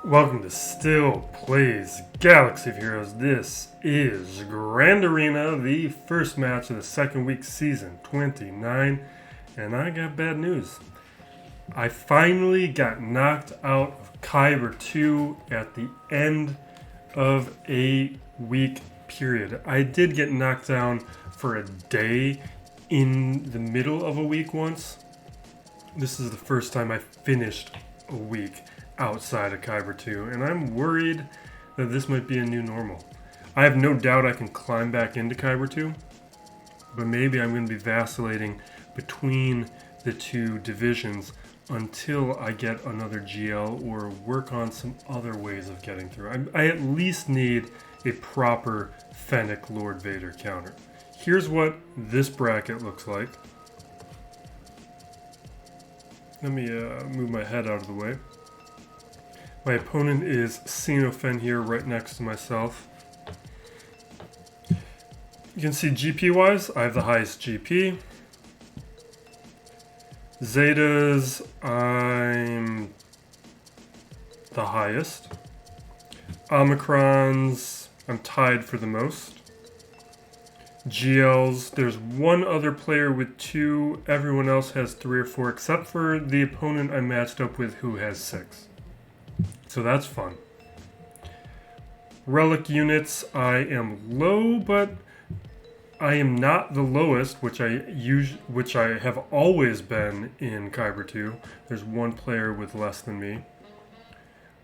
Welcome to Still Plays Galaxy of Heroes. This is Grand Arena, the first match of the second week, season 29, and I got bad news. I finally got knocked out of Kyber 2 at the end of a week period. I did get knocked down for a day in the middle of a week once. This is the first time I finished a week outside of Kyber 2, and I'm worried that this might be a new normal. I have no doubt I can climb back into Kyber 2, but maybe I'm going to be vacillating between the two divisions until I get another GL or work on some other ways of getting through. I at least need a proper Fennec Lord Vader counter. Here's what this bracket looks like. Let me move my head out of the way. My opponent is Xenofen here, right next to myself. You can see GP-wise, I have the highest GP. Zetas, I'm the highest. Omicrons, I'm tied for the most. GLs, there's one other player with 2. Everyone else has 3 or 4, except for the opponent I matched up with who has 6. So that's fun. Relic units, I am low, but I am not the lowest, which I have always been in Kyber 2. There's one player with less than me.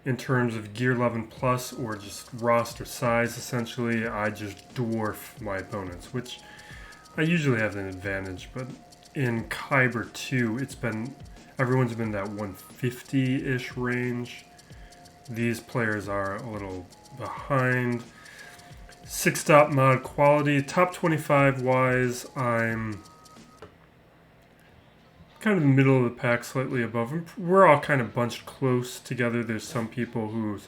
In terms of Gear 11 plus or just roster size, essentially, I just dwarf my opponents, which I usually have an advantage. But in Kyber 2, everyone's been that 150-ish range. These players are a little behind. 6-stop mod quality. Top 25 wise, I'm kind of the middle of the pack, slightly above. We're all kind of bunched close together. There's some people who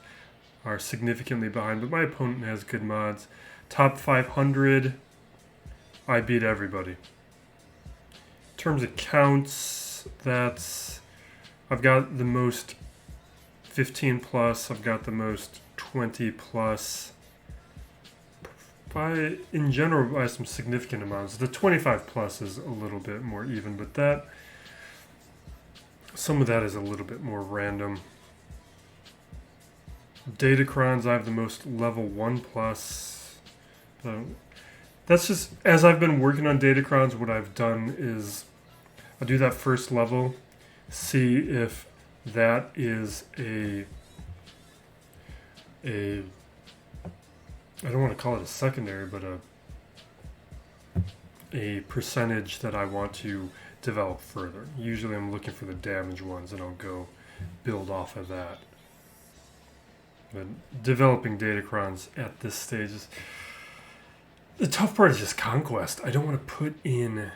are significantly behind, but my opponent has good mods. Top 500, I beat everybody. In terms of counts, I've got the most 15 plus, I've got the most 20 plus. In general, by some significant amounts. The 25 plus is a little bit more even, but some of that is a little bit more random. Datacrons, I have the most level 1 plus. So that's just, as I've been working on Datacrons, what I've done is I'll do that first level, see if that is I don't want to call it a secondary, but a percentage that I want to develop further. Usually I'm looking for the damage ones, and I'll go build off of that. But developing Datacrons at this stage the tough part is just conquest. I don't want to put in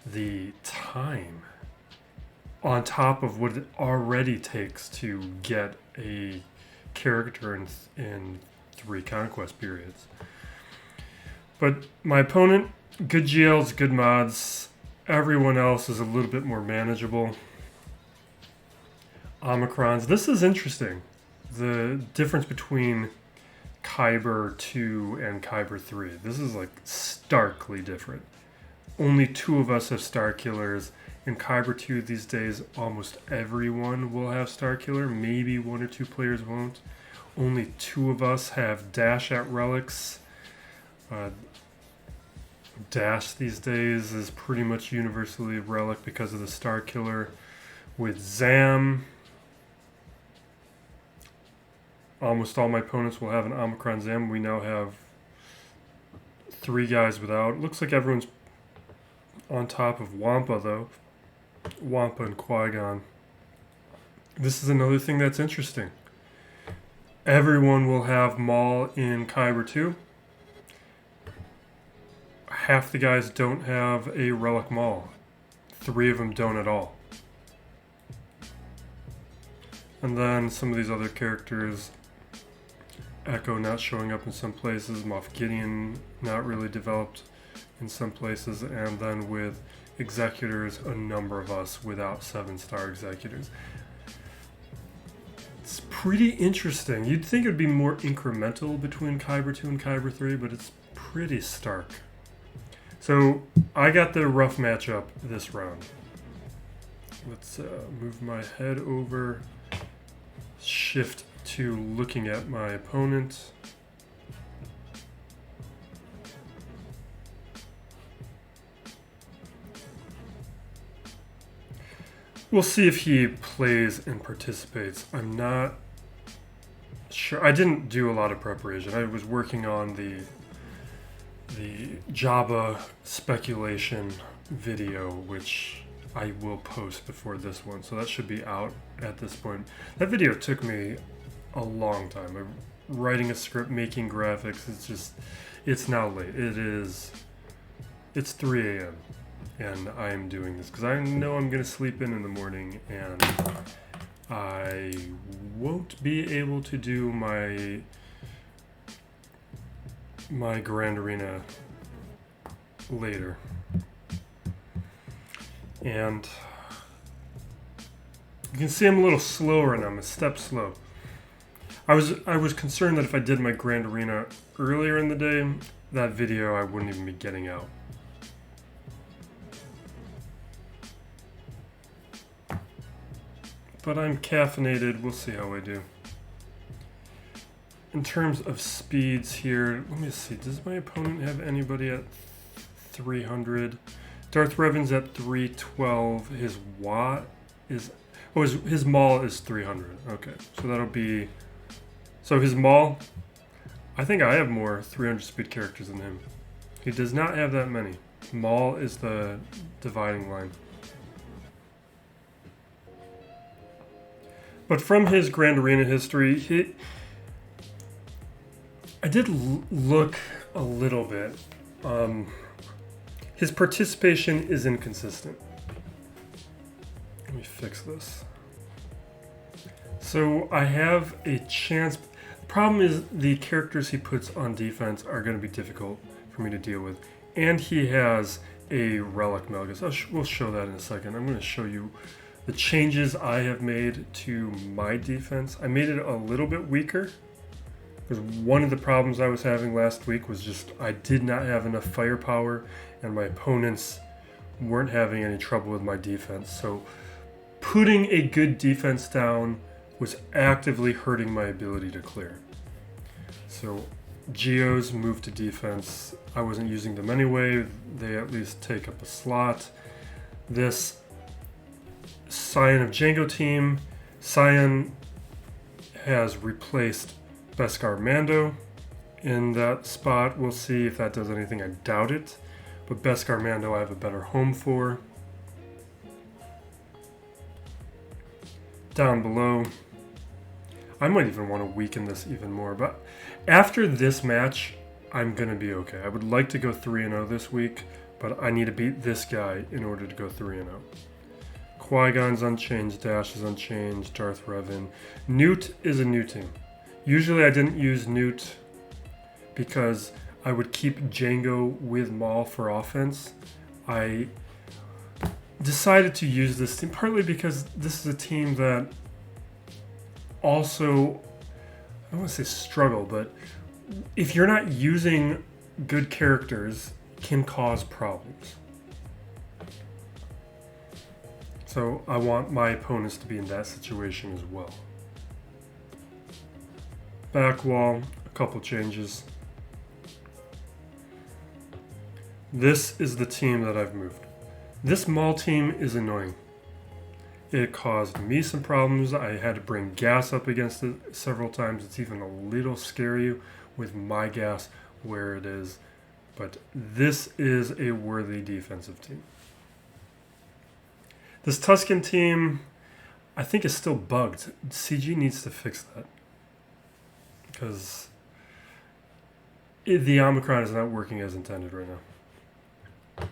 the time on top of what it already takes to get a character in 3 conquest periods. But my opponent, good GLs, good mods. Everyone else is a little bit more manageable. Omicrons. This is interesting. The difference between Kyber 2 and Kyber 3. This is like starkly different. Only 2 of us have STRKLLRs. In Kyber 2 these days, almost everyone will have STRKLLR. Maybe 1 or 2 players won't. Only 2 of us have dash at relics. Dash these days is pretty much universally a relic because of the STRKLLR. With Zam, almost all my opponents will have an Omicron Zam. We now have 3 guys without. It looks like everyone's on top of WAMPA though. WAMPA and Qui-Gon. This is another thing that's interesting. Everyone will have Maul in Kyber 2. Half the guys don't have a Relic Maul. 3 of them don't at all. And then some of these other characters, Echo not showing up in some places, Moff Gideon not really developed in some places, and then with Executors, a number of us without 7-star Executors. It's pretty interesting. You'd think it would be more incremental between Kyber 2 and Kyber 3, but it's pretty stark. So I got the rough matchup this round. Let's move my head over, shift to looking at my opponent. We'll see if he plays and participates. I'm not sure. I didn't do a lot of preparation. I was working on the Jabba speculation video, which I will post before this one. So that should be out at this point. That video took me a long time. I'm writing a script, making graphics. It's now late. It's 3 a.m. and I am doing this because I know I'm going to sleep in the morning, and I won't be able to do my Grand Arena later. And you can see I'm a little slower and I'm a step slow. I was concerned that if I did my Grand Arena earlier in the day, that video I wouldn't even be getting out. But I'm caffeinated. We'll see how I do. In terms of speeds here, let me see. Does my opponent have anybody at 300? Darth Revan's at 312. His watt is... Oh, his maul is 300. Okay, so that'll be... So his maul... I think I have more 300 speed characters than him. He does not have that many. Maul is the dividing line. But from his Grand Arena history, I did look a little bit. His participation is inconsistent. Let me fix this. So I have a chance. The problem is the characters he puts on defense are going to be difficult for me to deal with. And he has a relic Malgus. We'll show that in a second. I'm going to show you the changes I have made to my defense. I made it a little bit weaker because one of the problems I was having last week was just I did not have enough firepower and my opponents weren't having any trouble with my defense. So putting a good defense down was actively hurting my ability to clear. So Geos moved to defense. I wasn't using them anyway. They at least take up a slot. This Scion of Jango team. Scion has replaced Beskar Mando in that spot. We'll see if that does anything. I doubt it. But Beskar Mando I have a better home for. Down below, I might even want to weaken this even more. But after this match, I'm going to be okay. I would like to go 3-0 this week, but I need to beat this guy in order to go 3-0. Qui-Gon's unchanged, Dash is unchanged, Darth Revan. NUTE is a new team. Usually I didn't use NUTE because I would keep Jango with Maul for offense. I decided to use this team partly because this is a team that also, I don't want to say struggle, but if you're not using good characters, can cause problems. So I want my opponents to be in that situation as well. Back wall, a couple changes. This is the team that I've moved. This Maul team is annoying. It caused me some problems. I had to bring gas up against it several times. It's even a little scary with my gas where it is. But this is a worthy defensive team. This Tusken team, I think, is still bugged. CG needs to fix that. Because the Omicron is not working as intended right now.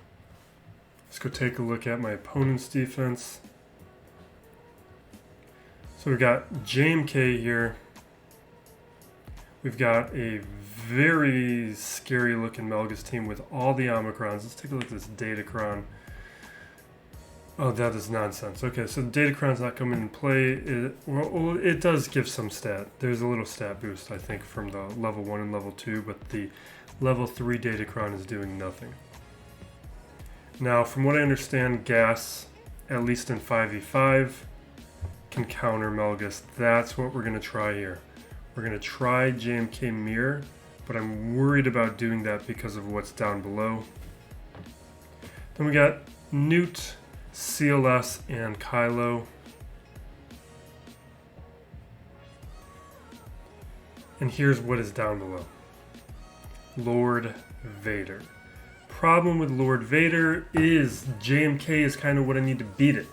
Let's go take a look at my opponent's defense. So we've got JMK here. We've got a very scary looking Malgus team with all the Omicrons. Let's take a look at this Datacron. Oh, that is nonsense. Okay, so the Datacron's not coming into play. Well, it does give some stat. There's a little stat boost, I think, from the level 1 and level 2, but the level 3 Datacron is doing nothing. Now, from what I understand, gas, at least in 5v5, can counter Malgus. That's what we're going to try here. We're going to try JMK Mirror, but I'm worried about doing that because of what's down below. Then we got NUTE, CLS, and Kylo. And here's what is down below. Lord Vader. Problem with Lord Vader is JMK is kind of what I need to beat it.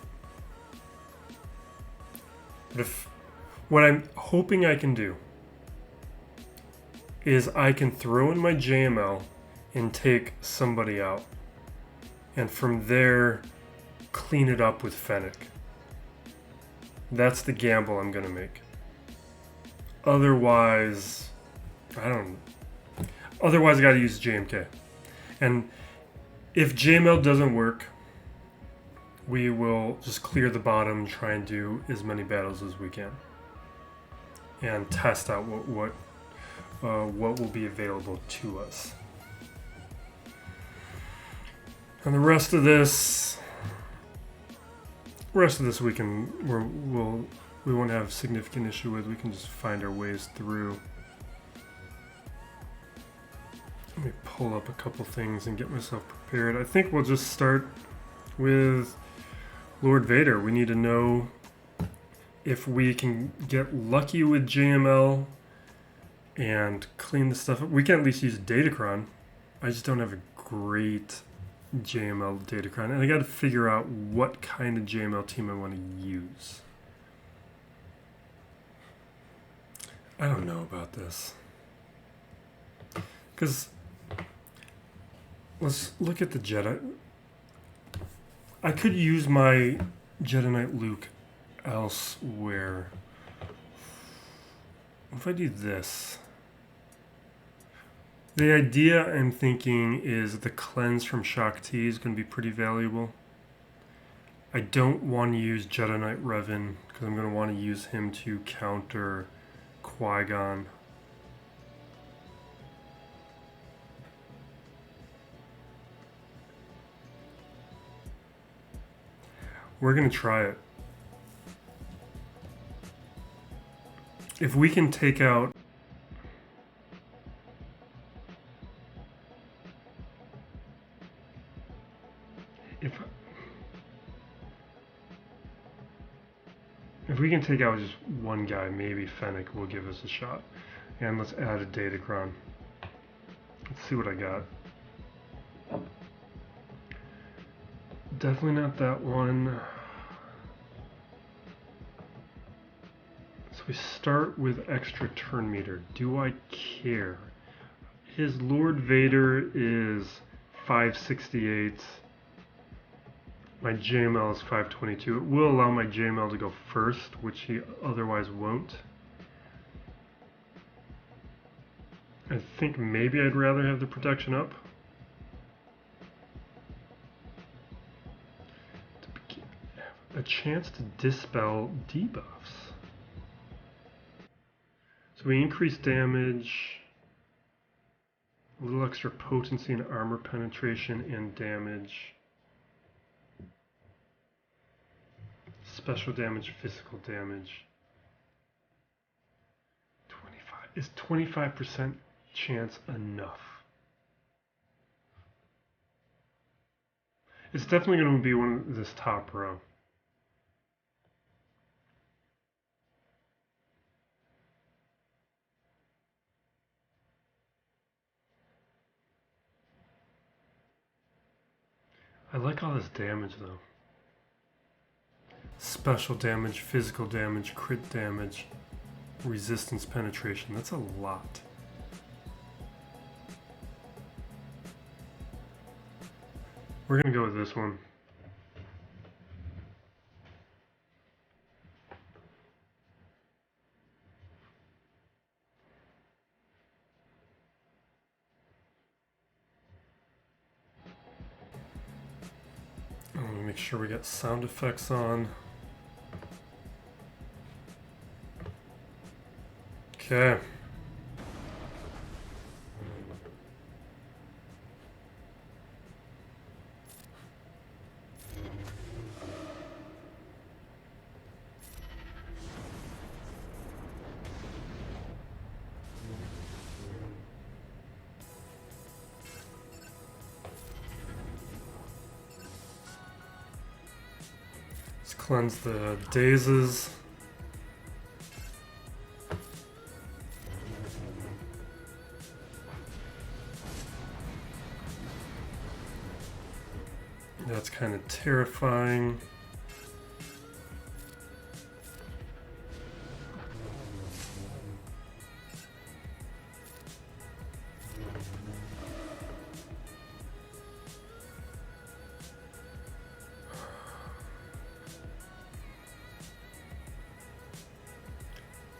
But what I'm hoping I can do is I can throw in my JML and take somebody out. And from there, clean it up with Fennec. That's the gamble I'm going to make. Otherwise, Otherwise, I got to use JMK. And if JML doesn't work, we will just clear the bottom, try and do as many battles as we can, and test out what will be available to us. And the rest of this we won't have significant issue with. We can just find our ways through. Let me pull up a couple things and get myself prepared. I think we'll just start with Lord Vader. We need to know if we can get lucky with JML and clean the stuff up. We can at least use Datacron. I just don't have a great JML Datacron, and I got to figure out what kind of JML team I want to use. I don't know about this, because let's look at the Jedi. I could use my Jedi Knight Luke elsewhere. If I do this, the idea I'm thinking is the cleanse from Shaak Ti is going to be pretty valuable. I don't want to use Jedi Knight Revan because I'm going to want to use him to counter Qui-Gon. We're going to try it. If we can take out if we can take out just one guy, maybe Fennec will give us a shot. And let's add a Datacron. Let's see what I got. Definitely not that one. So we start with extra turn meter. Do I care? His Lord Vader is 568. My JML is 522. It will allow my JML to go first, which he otherwise won't. I think maybe I'd rather have the protection up. A chance to dispel debuffs. So we increase damage, a little extra potency and armor penetration and damage. Special damage, physical damage. 25. Is 25% chance enough? It's definitely going to be one of this top row. I like all this damage though. Special damage, physical damage, crit damage, resistance penetration. That's a lot. We're gonna go with this one. Make sure we get sound effects on. Okay. Let's cleanse the dazes. That's kind of terrifying.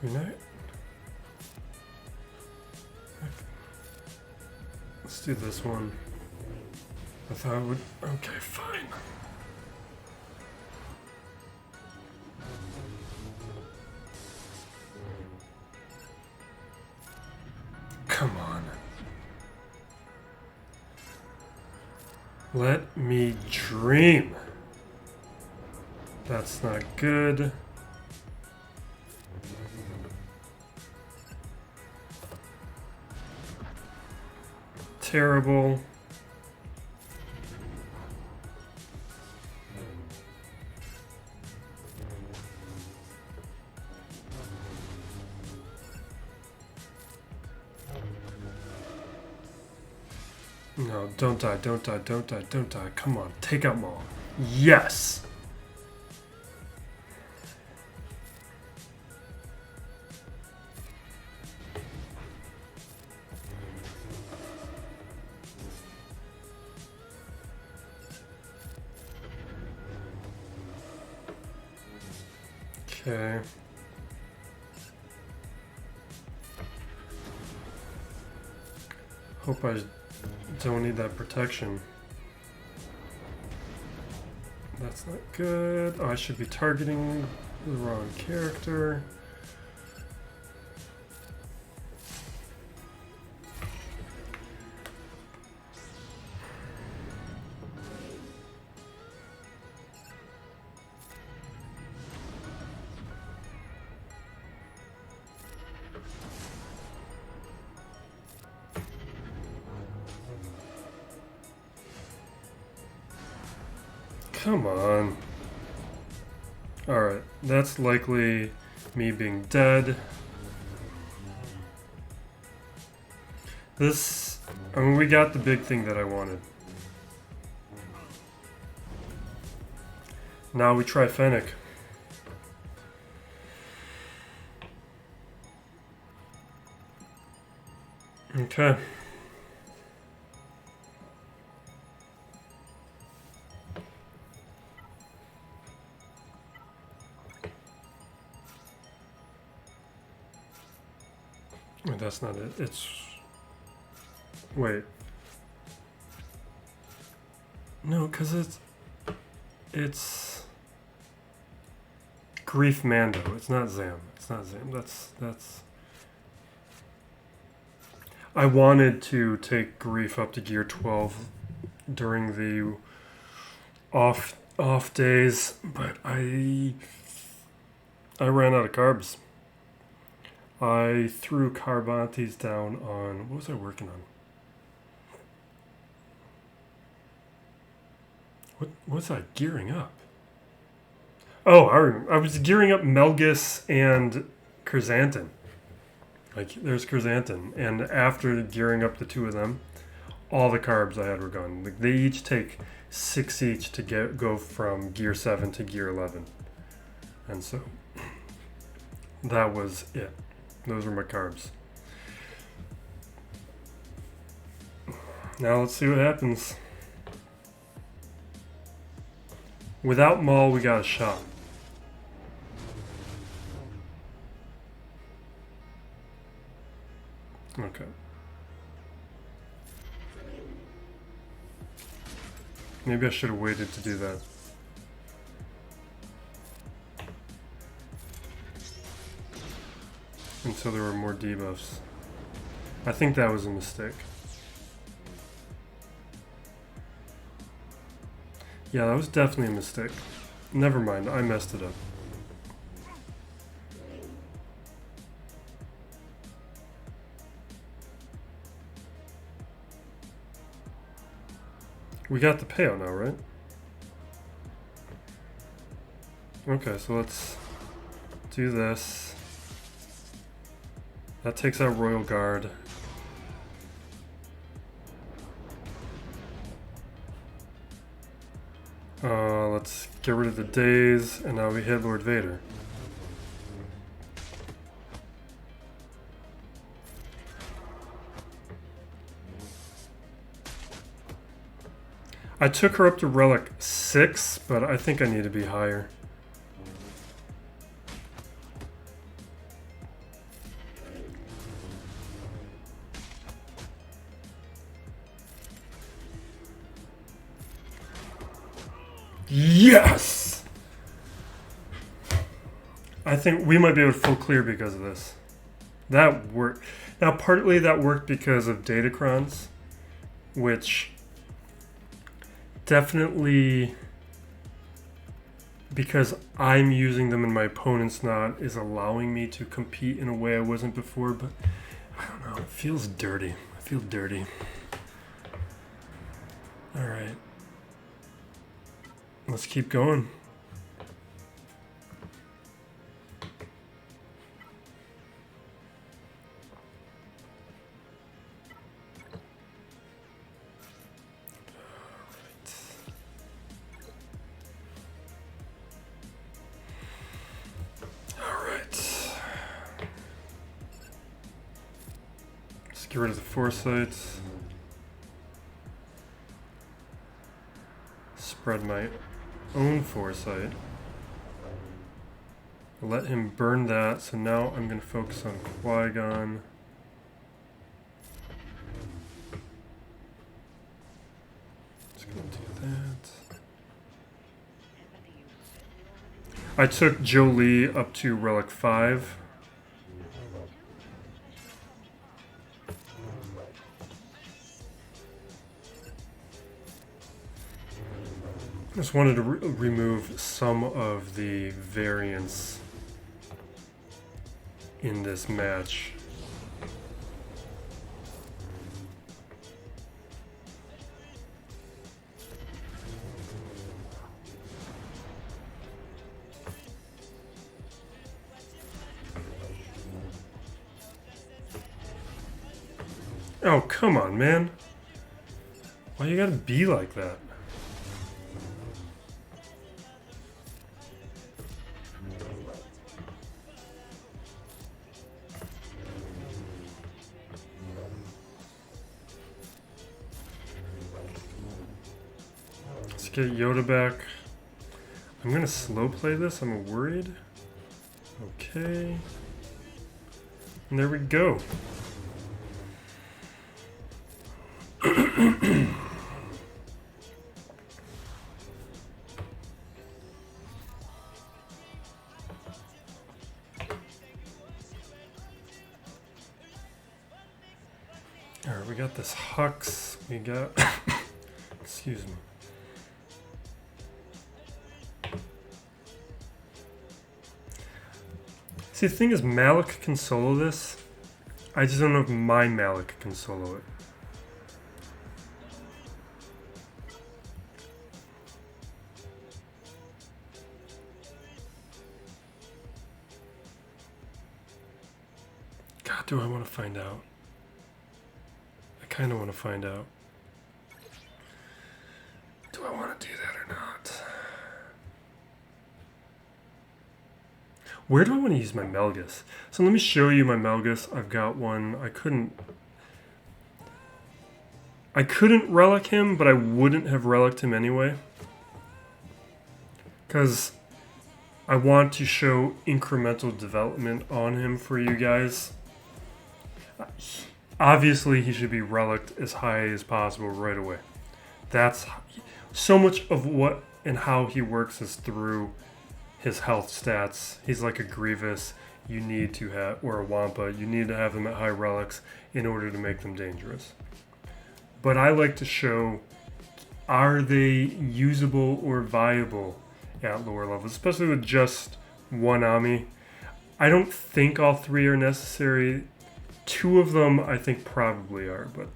Unite. Let's do this one. I thought it would. Okay, fine. Come on. Let me dream. That's not good. Terrible. No, don't die, don't die, don't die, don't die. Come on, take out Maul. Yes! Okay. Hope I don't need that protection. That's not good. Oh, I should be targeting the wrong character. Come on. Alright, that's likely me being dead. This, I mean, we got the big thing that I wanted. Now we try Fennec. Okay. That's not it. It's... Wait. No, because it's... Grief Mando. It's not Zam. It's not Zam. That's... I wanted to take Grief up to gear 12 during the off days, but I ran out of carbs. I threw Carbantes down on... What was I working on? What was I gearing up? Oh, I remember. I was gearing up Malgus and Krrsantan. Like, there's Krrsantan. And after gearing up the two of them, all the carbs I had were gone. Like, they each take 6 each to go from gear 7 to gear 11. And so, that was it. Those were my carbs. Now let's see what happens. Without Maul, we got a shot. Okay. Maybe I should have waited to do that. until there were more debuffs. I think that was a mistake. Yeah, that was definitely a mistake. Never mind, I messed it up. We got the payout now, right? Okay, so let's do this. That takes out Royal Guard. Let's get rid of the days, and now we hit Lord Vader. I took her up to relic 6, but I think I need to be higher. Yes! I think we might be able to full clear because of this. That worked. Now, partly that worked because of datacrons, which definitely, because I'm using them and my opponent's not, is allowing me to compete in a way I wasn't before, but I don't know, it feels dirty. I feel dirty. Alright. Let's keep going. Get rid of the foresights. Spread my own foresight. Let him burn that, so now I'm going to focus on Qui-Gon. Just going to do that. I took Jolie up to Relic 5. Just wanted to remove some of the variance in this match. Oh, come on, man. Why you gotta be like that? Get Yoda back. I'm gonna slow play this, I'm worried. Okay. And there we go. Alright, we got this Hux. We got excuse me. See, the thing is, Malak can solo this. I just don't know if my Malak can solo it. God, do I want to find out? I kind of want to find out. Do I want to do that or not? Where do I want to use my Malgus? So let me show you my Malgus. I've got one. I couldn't relic him, but I wouldn't have reliced him anyway. Because I want to show incremental development on him for you guys. Obviously, he should be reliced as high as possible right away. That's so much of what and how he works is through his health stats. He's like a Grievous. You need to have, or a Wampa, you need to have them at high relics in order to make them dangerous. But I like to show, are they usable or viable at lower levels, especially with just one Omi. I don't think all three are necessary. Two of them I think probably are, but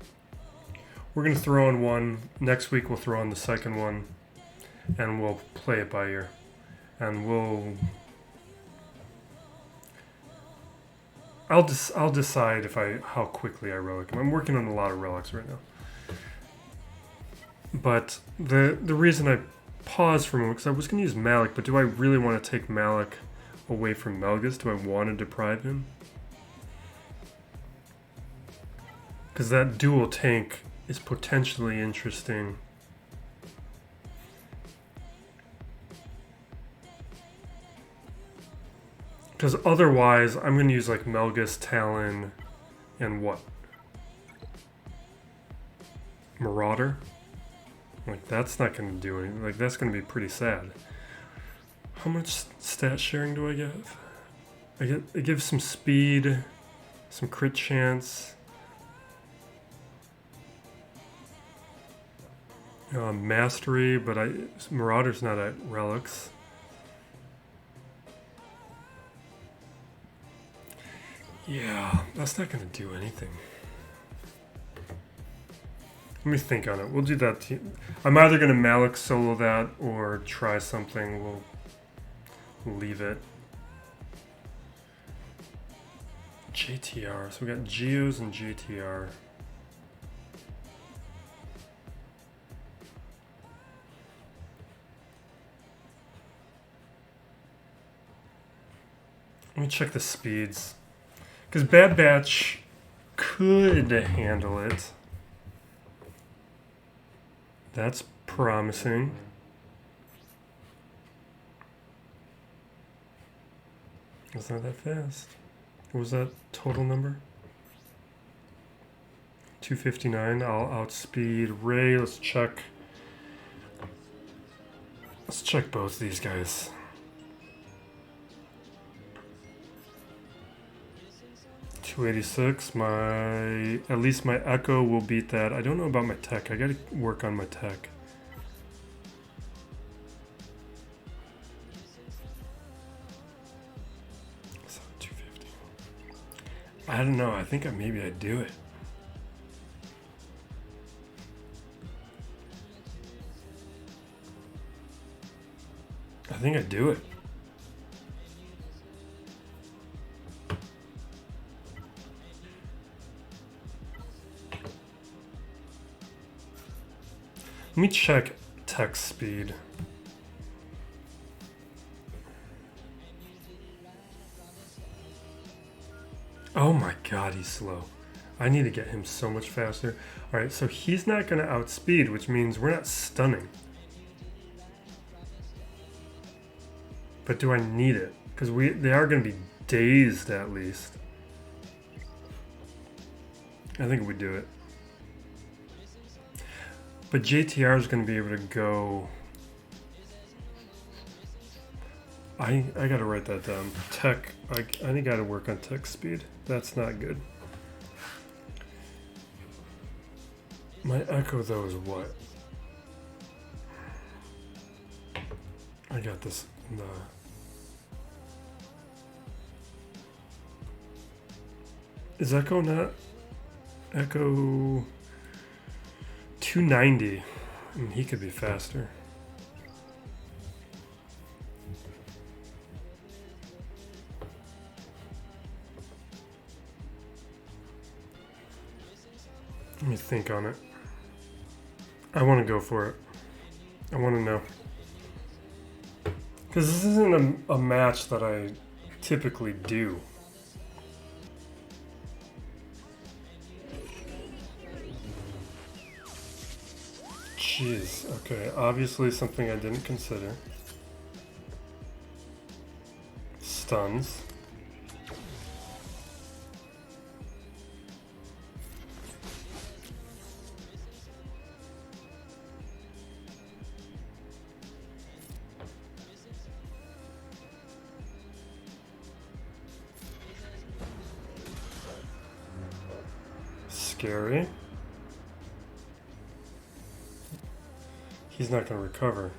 we're going to throw on one. Next week we'll throw on the second one, and we'll play it by ear. And I'll decide how quickly I relic them. I'm working on a lot of relics right now. But the reason I paused for a moment, because I was going to use Malak, but do I really want to take Malak away from Malgus? Do I want to deprive him? Because that dual tank is potentially interesting. Because otherwise, I'm going to use like Malgus, Talon, and what? Marauder? Like, that's not going to do anything. Like, that's going to be pretty sad. How much stat sharing do I give? It gives some speed, some crit chance. Mastery, but Marauder's not at relics. Yeah, that's not going to do anything. Let me think on it. We'll do that. I'm either going to Malak solo that or try something. We'll leave it. JTR. So we got Geos and JTR. Let me check the speeds. Because Bad Batch could handle it. That's promising. It's not that fast. What was that total number? 259. I'll outspeed Ray. Let's check. Let's check both these guys. .286. At least my Echo will beat that. I don't know about my tech. I gotta work on my tech. So 250. I don't know. I think maybe I do it. I think I do it. Let me check text speed. Oh my god, he's slow. I need to get him so much faster. Alright, so he's not going to outspeed, which means we're not stunning. But do I need it? Because they are going to be dazed at least. I think we do it. But JTR is going to be able to go... I got to write that down. Tech, I think I got to work on tech speed. That's not good. My Echo, though, is what? I got this in the... Is Echo not... Echo... 290. I mean, he could be faster. Let me think on it. I want to go for it. I want to know. Because this isn't a match that I typically do. Jeez, okay, obviously something I didn't consider. Stuns. scary. He's not going to recover.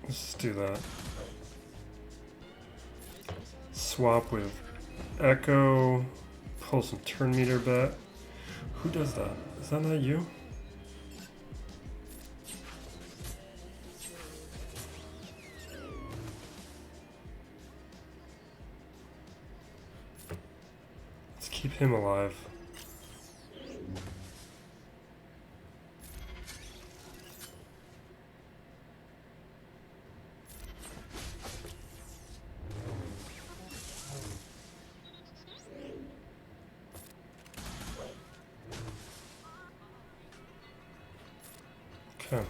Let's just do that. Swap with Echo. Pull some turn meter back. Who does that? Is that not you? Let's keep him alive. Okay.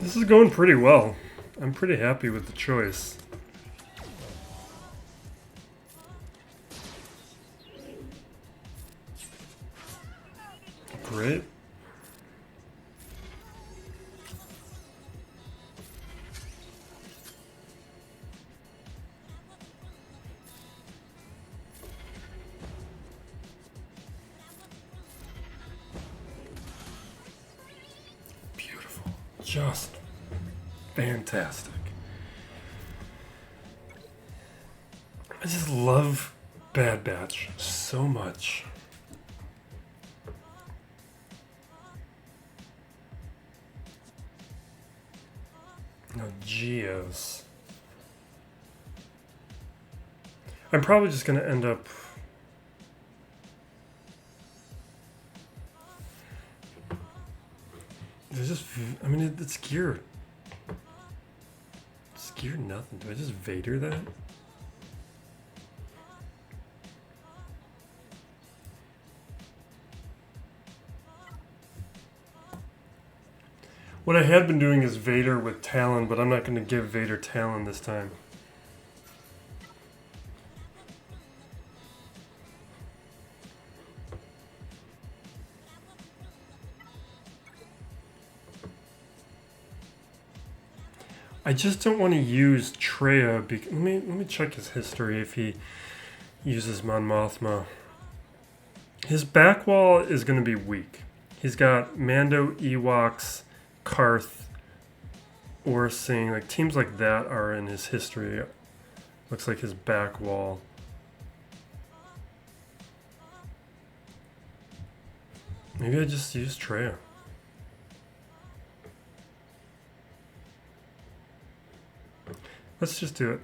This is going pretty well. I'm pretty happy with the choice. Great. Just fantastic. I just love Bad Batch so much. No, Geos. I'm probably just going to end up... There's just, I mean, it's gear. It's gear nothing. Do I just Vader that? What I had been doing is Vader with Talon, but I'm not going to give Vader Talon this time. I just don't want to use Traya. Let me check his history if he uses Mon Mothma. His back wall is going to be weak. He's got Mando, Ewoks, Karth, ASing. Like teams like that are in his history. Looks like his back wall. Maybe I just use Traya. Let's just do it.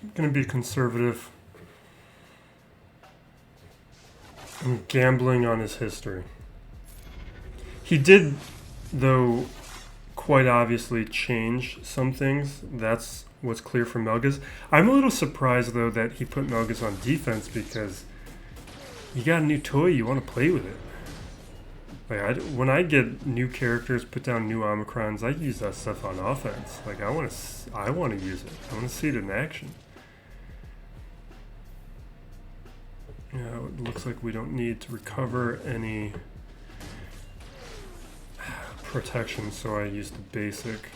I'm gonna be conservative. I'm gambling on his history. He did, though, quite obviously change some things. That's what's clear from Malgus. I'm a little surprised, though, that he put Malgus on defense because you got a new toy, you want to play with it. Like when I get new characters, put down new omicrons, I use that stuff on offense. Like I want to use it. I want to see it in action. Yeah, it looks like we don't need to recover any protection, so I used the basic.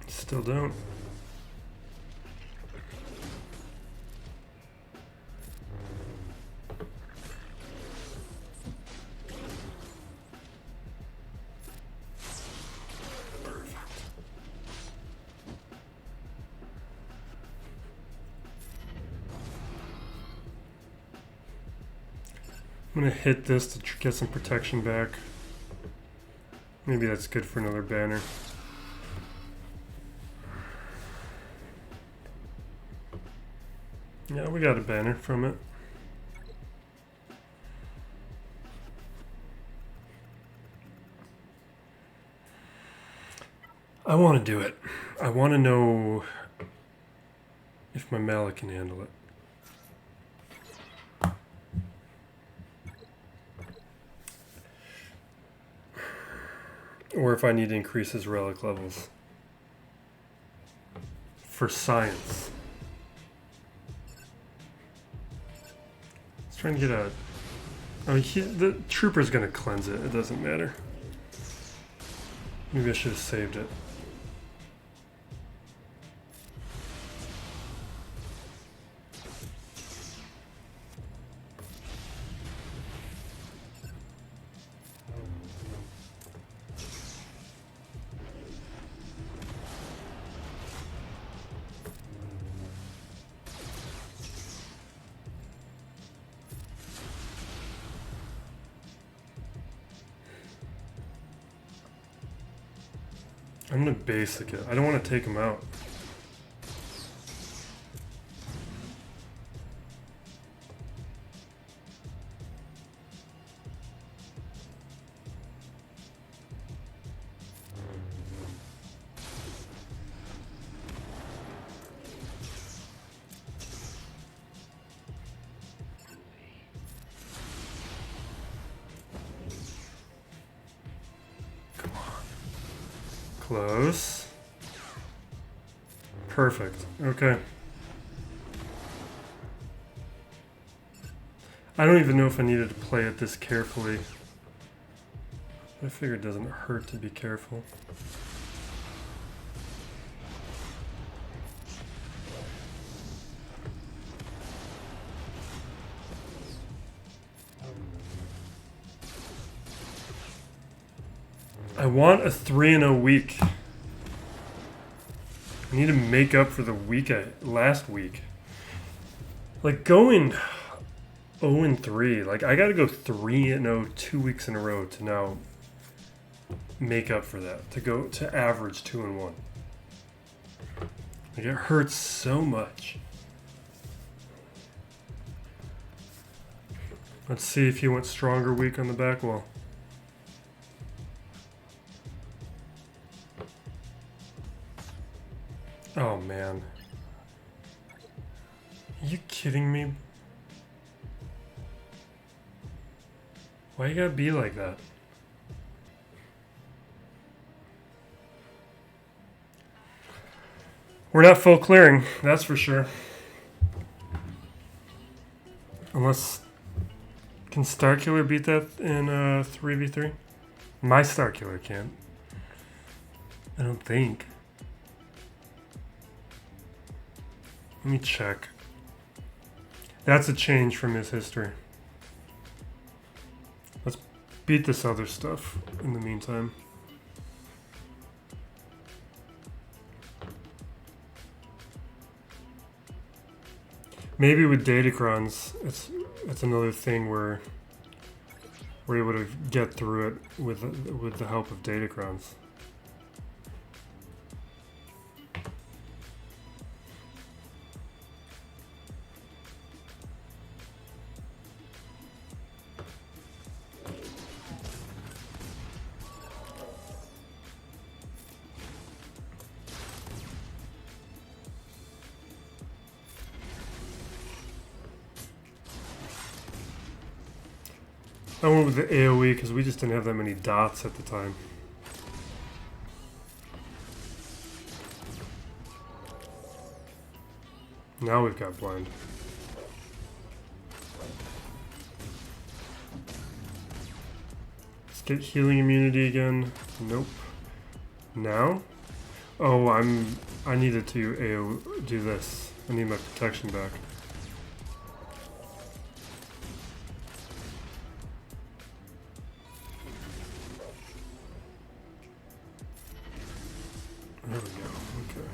Still don't. I'm going to hit this to get some protection back. Maybe that's good for another banner. Yeah, we got a banner from it. I want to do it. I want to know if my Malak can handle it. Or if I need to increase his relic levels. For science. Let's try and get a... I mean, the trooper's going to cleanse it. It doesn't matter. Maybe I should have saved it. I'm gonna basic it. I don't want to take him out. Close. Perfect. Okay. I don't even know if I needed to play it this carefully. I figure it doesn't hurt to be careful. I want a 3-0 week. I need to make up for the week last week. Like going 0-3, like I gotta go 3-0 2 weeks in a row to now make up for that. To go to average 2-1. Like it hurts so much. Let's see if he went stronger week on the back wall. Oh man. Are you kidding me? Why you gotta be like that? We're not full clearing, that's for sure. Unless... Can STRKLLR beat that in 3v3? My STRKLLR can't. I don't think. Let me check. That's a change from his history. Let's beat this other stuff in the meantime. Maybe with datacrons, it's another thing where we're able to get through it with the help of datacrons. I went with the AoE because we just didn't have that many dots at the time. Now we've got blind. Let's get healing immunity again. Nope. Now? Oh, I needed to do this. I need my protection back. There we go. Okay.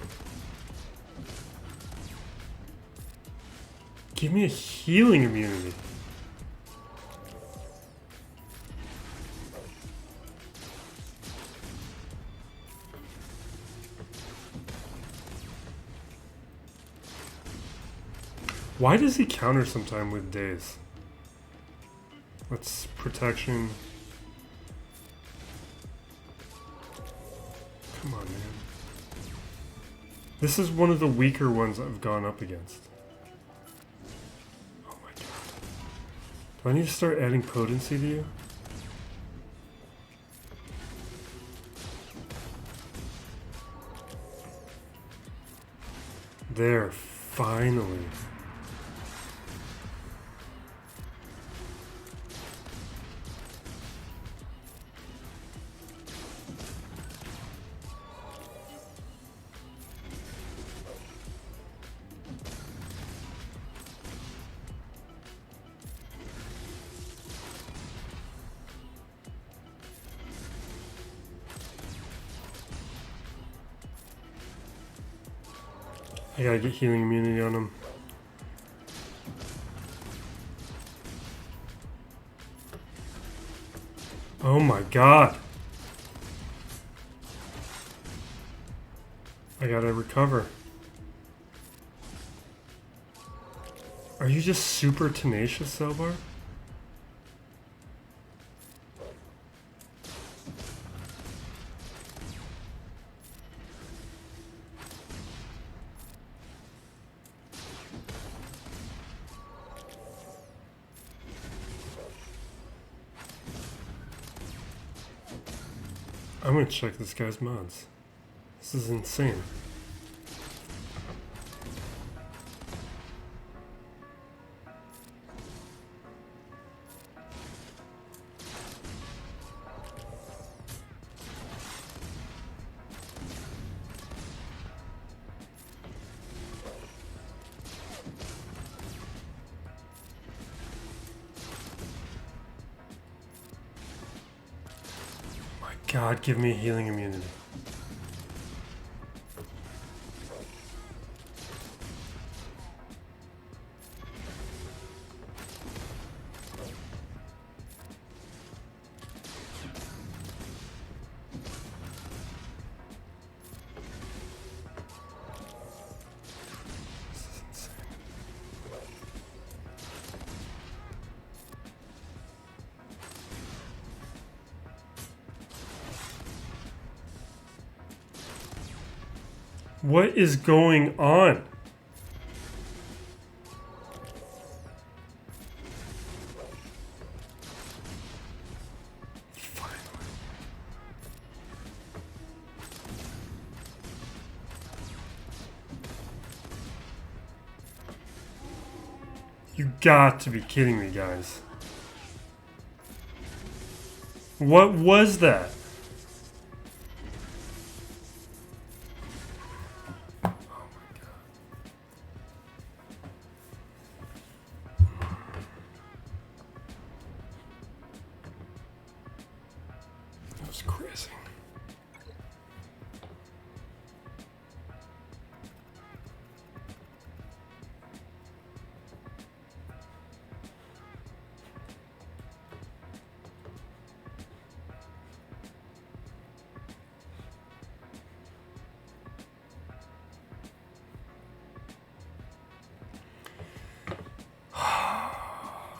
Give me a healing immunity. Why does he counter sometime with days? Let's protection. Come on, man. This is one of the weaker ones I've gone up against. Oh my god. Do I need to start adding potency to you? There, finally. I gotta get healing immunity on him. Oh my god. I gotta recover. Are you just super tenacious, Selvar? I'm gonna check this guy's mods. This is insane. God, give me healing immunity. What is going on? Finally. You got to be kidding me, guys. What was that?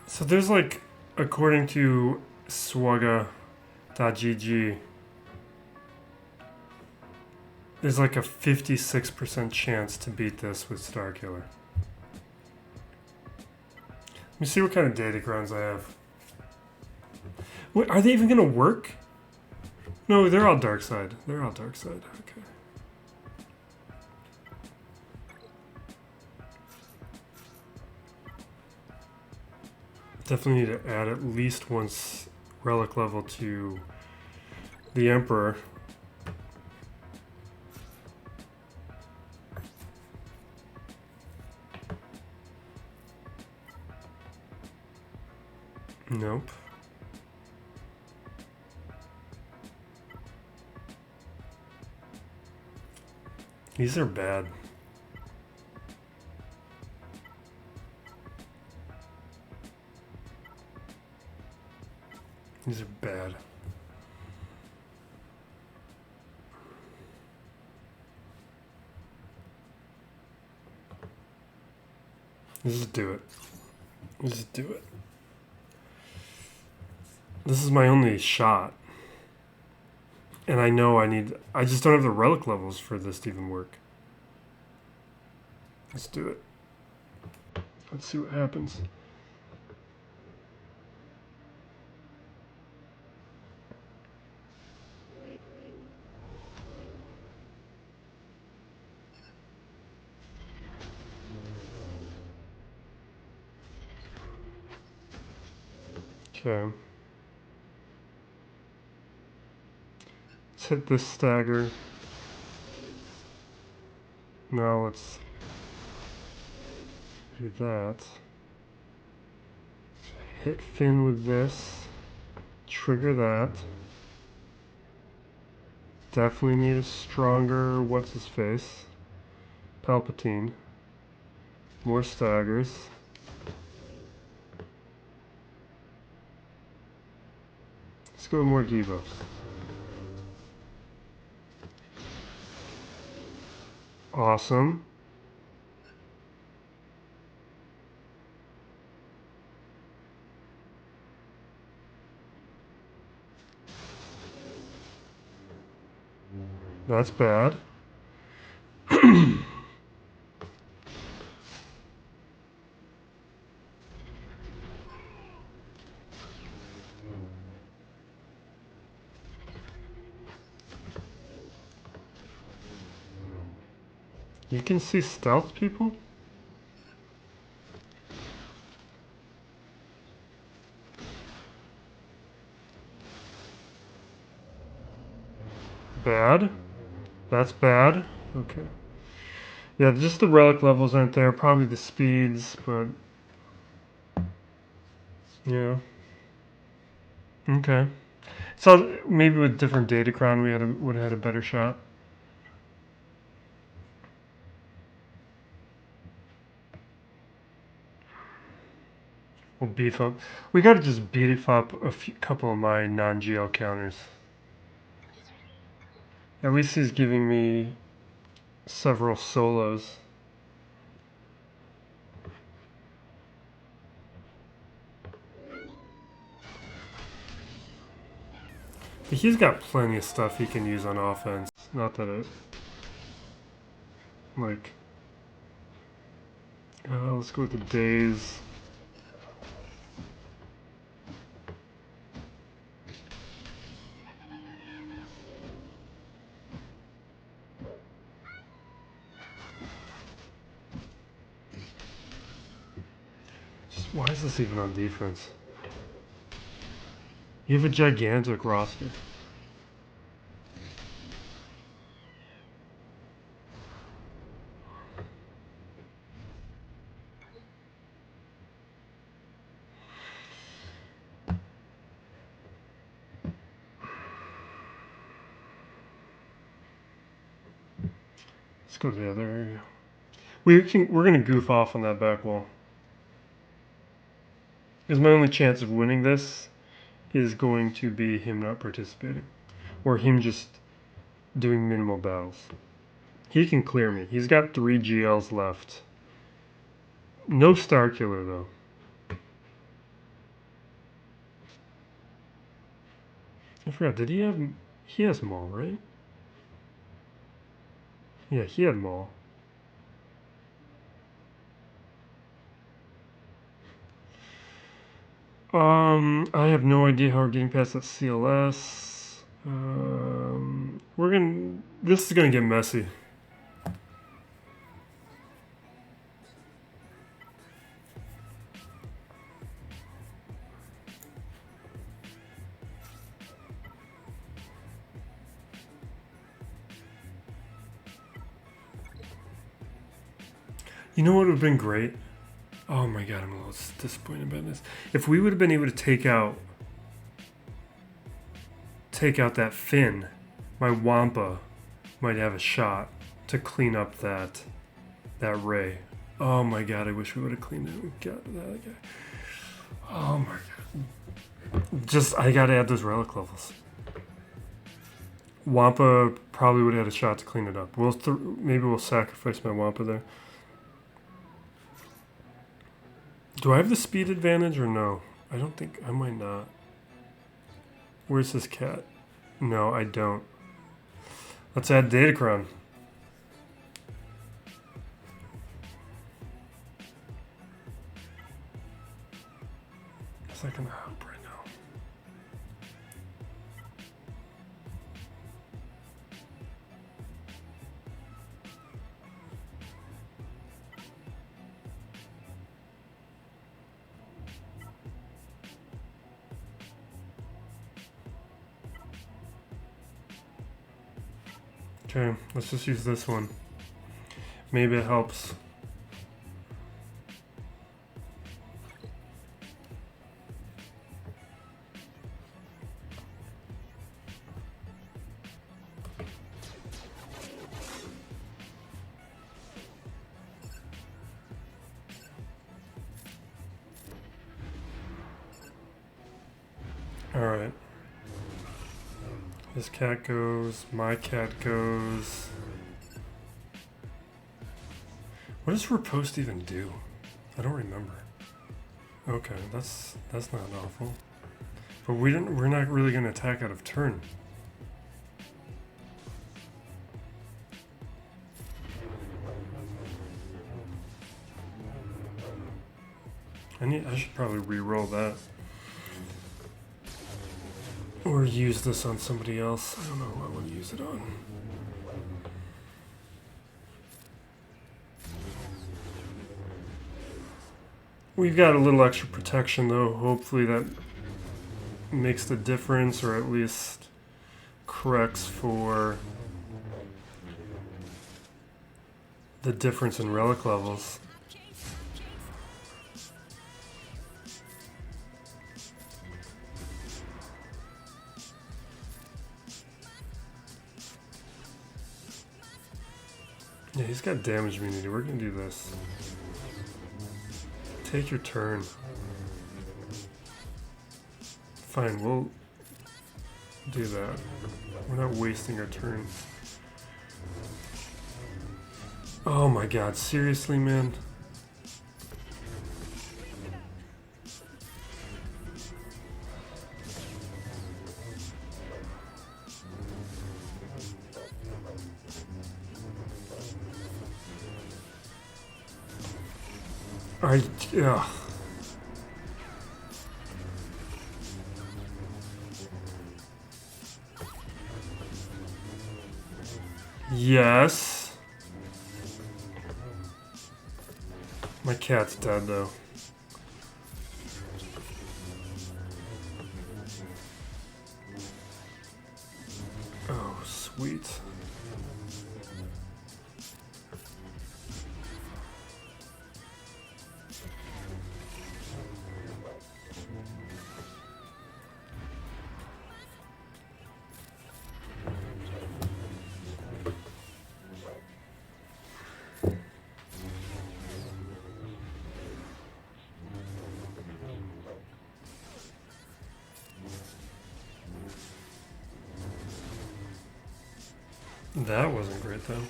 So there's like, according to swagga.gg, there's like a 56% chance to beat this with STRKLLR. Let me see what kind of datacrons I have. Wait, are they even gonna work? No, they're all dark side. They're all dark side. Okay. Definitely need to add at least one relic level to the Emperor. Nope. These are bad. These are bad. Let's just do it. Let's just do it. This is my only shot. And I know I just don't have the relic levels for this to even work. Let's do it. Let's see what happens. Okay. Let's hit this stagger. Now let's do that. Hit Finn with this. Trigger that. Definitely need a stronger what's-his-face. Palpatine. More staggers. Let's go with more debuffs. Awesome. That's bad. You can see stealth people? Bad. That's bad. Okay. Yeah, just the relic levels aren't there. Probably the speeds, but... yeah. Okay. So maybe with different datacron we would have had a better shot. We'll beef up. We gotta just beef up a couple of my non-GL counters. At least he's giving me several solos. He's got plenty of stuff he can use on offense. Not that it... like... let's go with the days. Why is this even on defense? You have a gigantic roster. Let's go to the other area. We're gonna goof off on that back wall. Because my only chance of winning this is going to be him not participating. Or him just doing minimal battles. He can clear me. He's got 3 GLs left. No Star Killer though. I forgot, did he have... he has Maul, right? Yeah, he had Maul. I have no idea how we're getting past that CLS. This is gonna get messy. You know what would have been great? Oh my god, I'm a little disappointed about this. If we would have been able to take out that Finn, my WAMPA might have a shot to clean up that Ray. Oh my god, I wish we would have cleaned it. We got that guy. Oh my god. I gotta add those relic levels. WAMPA probably would have had a shot to clean it up. Maybe we'll sacrifice my WAMPA there. Do I have the speed advantage or no? I don't think... I might not. Where's this cat? No, I don't. Let's add Datacron. Is that gonna help right now? Okay, let's just use this one. Maybe it helps. Alright. This cat goes, my cat goes. What does riposte even do? I don't remember. Okay, that's not awful. But we're not really gonna attack out of turn. I should probably re-roll that. Or use this on somebody else. I don't know who I want to use it on. We've got a little extra protection though. Hopefully that makes the difference, or at least corrects for the difference in relic levels. Yeah, he's got damage immunity. We're gonna do this. Take your turn. Fine, we'll do that. We're not wasting our turn. Oh my god, seriously, man? Ugh. Yes. My cat's dead though. Oh, sweet. That wasn't great though.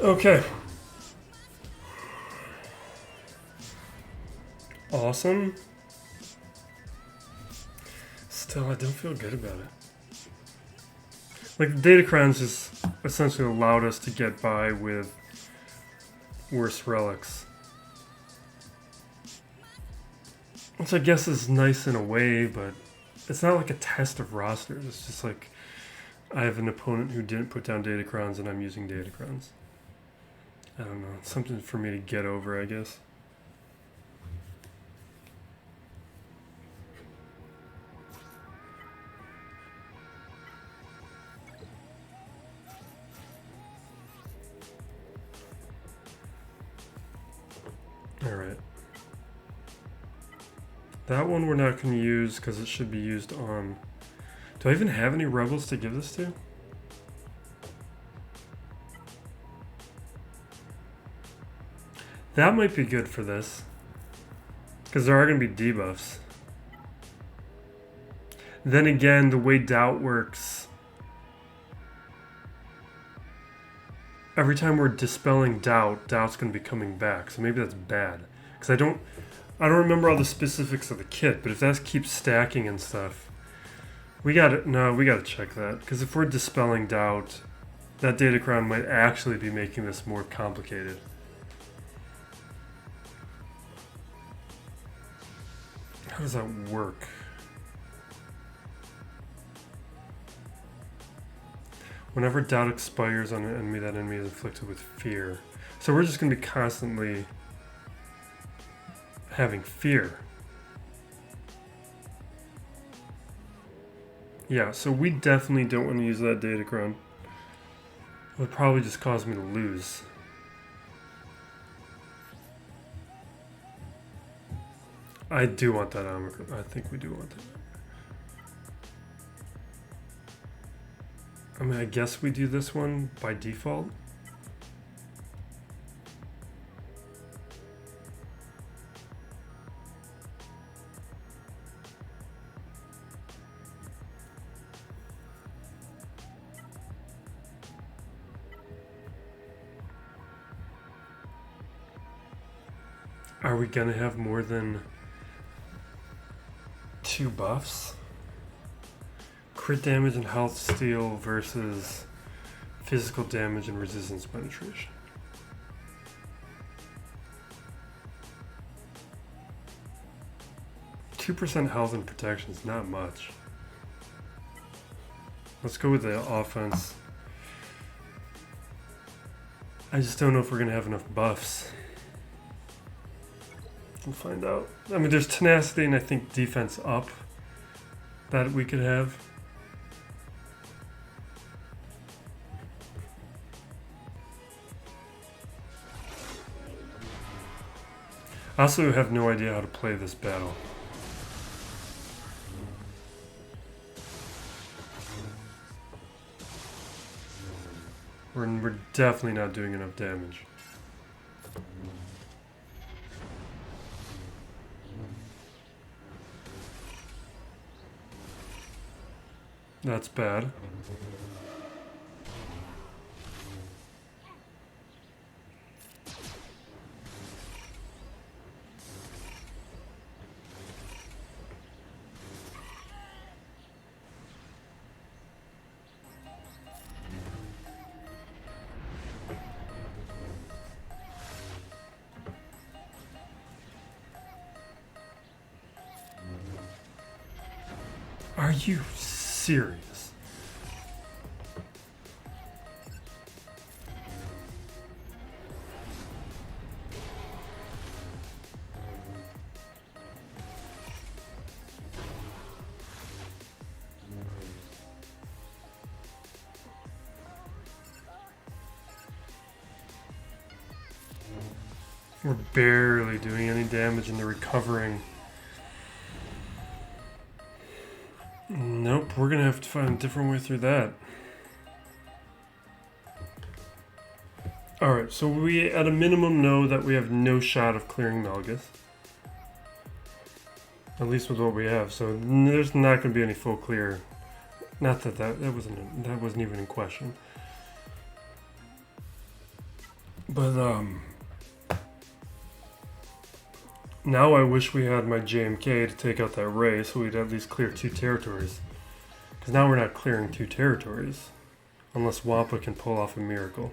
Okay. Awesome. Still, I don't feel good about it. Like, the Datacrons just essentially allowed us to get by with worse relics. Which I guess is nice in a way, but it's not like a test of rosters. It's just like, I have an opponent who didn't put down Datacrons and I'm using Datacrons. I don't know. It's something for me to get over, I guess. Alright. That one we're not going to use because it should be used on... Do I even have any rebels to give this to? That might be good for this. Because there are going to be debuffs. Then again, the way doubt works... Every time we're dispelling doubt, doubt's going to be coming back. So maybe that's bad. Because I don't remember all the specifics of the kit, but if that keeps stacking and stuff... We gotta check that, because if we're dispelling doubt, that Datacron might actually be making this more complicated. How does that work? Whenever doubt expires on an enemy, that enemy is inflicted with fear. So we're just going to be constantly having fear. Yeah, so we definitely don't want to use that datacron. It would probably just cause me to lose. I do want that omicron. I think we do want that. I mean, I guess we do this one by default. Are we gonna have more than 2 buffs? Crit damage and health steal versus physical damage and resistance penetration. %2 health and protection is not much. Let's go with the offense. I just don't know if we're gonna have enough buffs. We'll find out. I mean, there's tenacity and I think defense up that we could have. I also have no idea how to play this battle. We're definitely not doing enough damage. That's bad. Are you serious? We're barely doing any damage and they're recovering. Nope, we're gonna have to find a different way through that. Alright, so we at a minimum know that we have no shot of clearing Malgus. At least with what we have, so there's not gonna be any full clear. Not that that wasn't even in question. But now I wish we had my JMK to take out that ray so we'd at least clear 2 territories. Because now we're not clearing 2 territories. Unless WAMPA can pull off a miracle.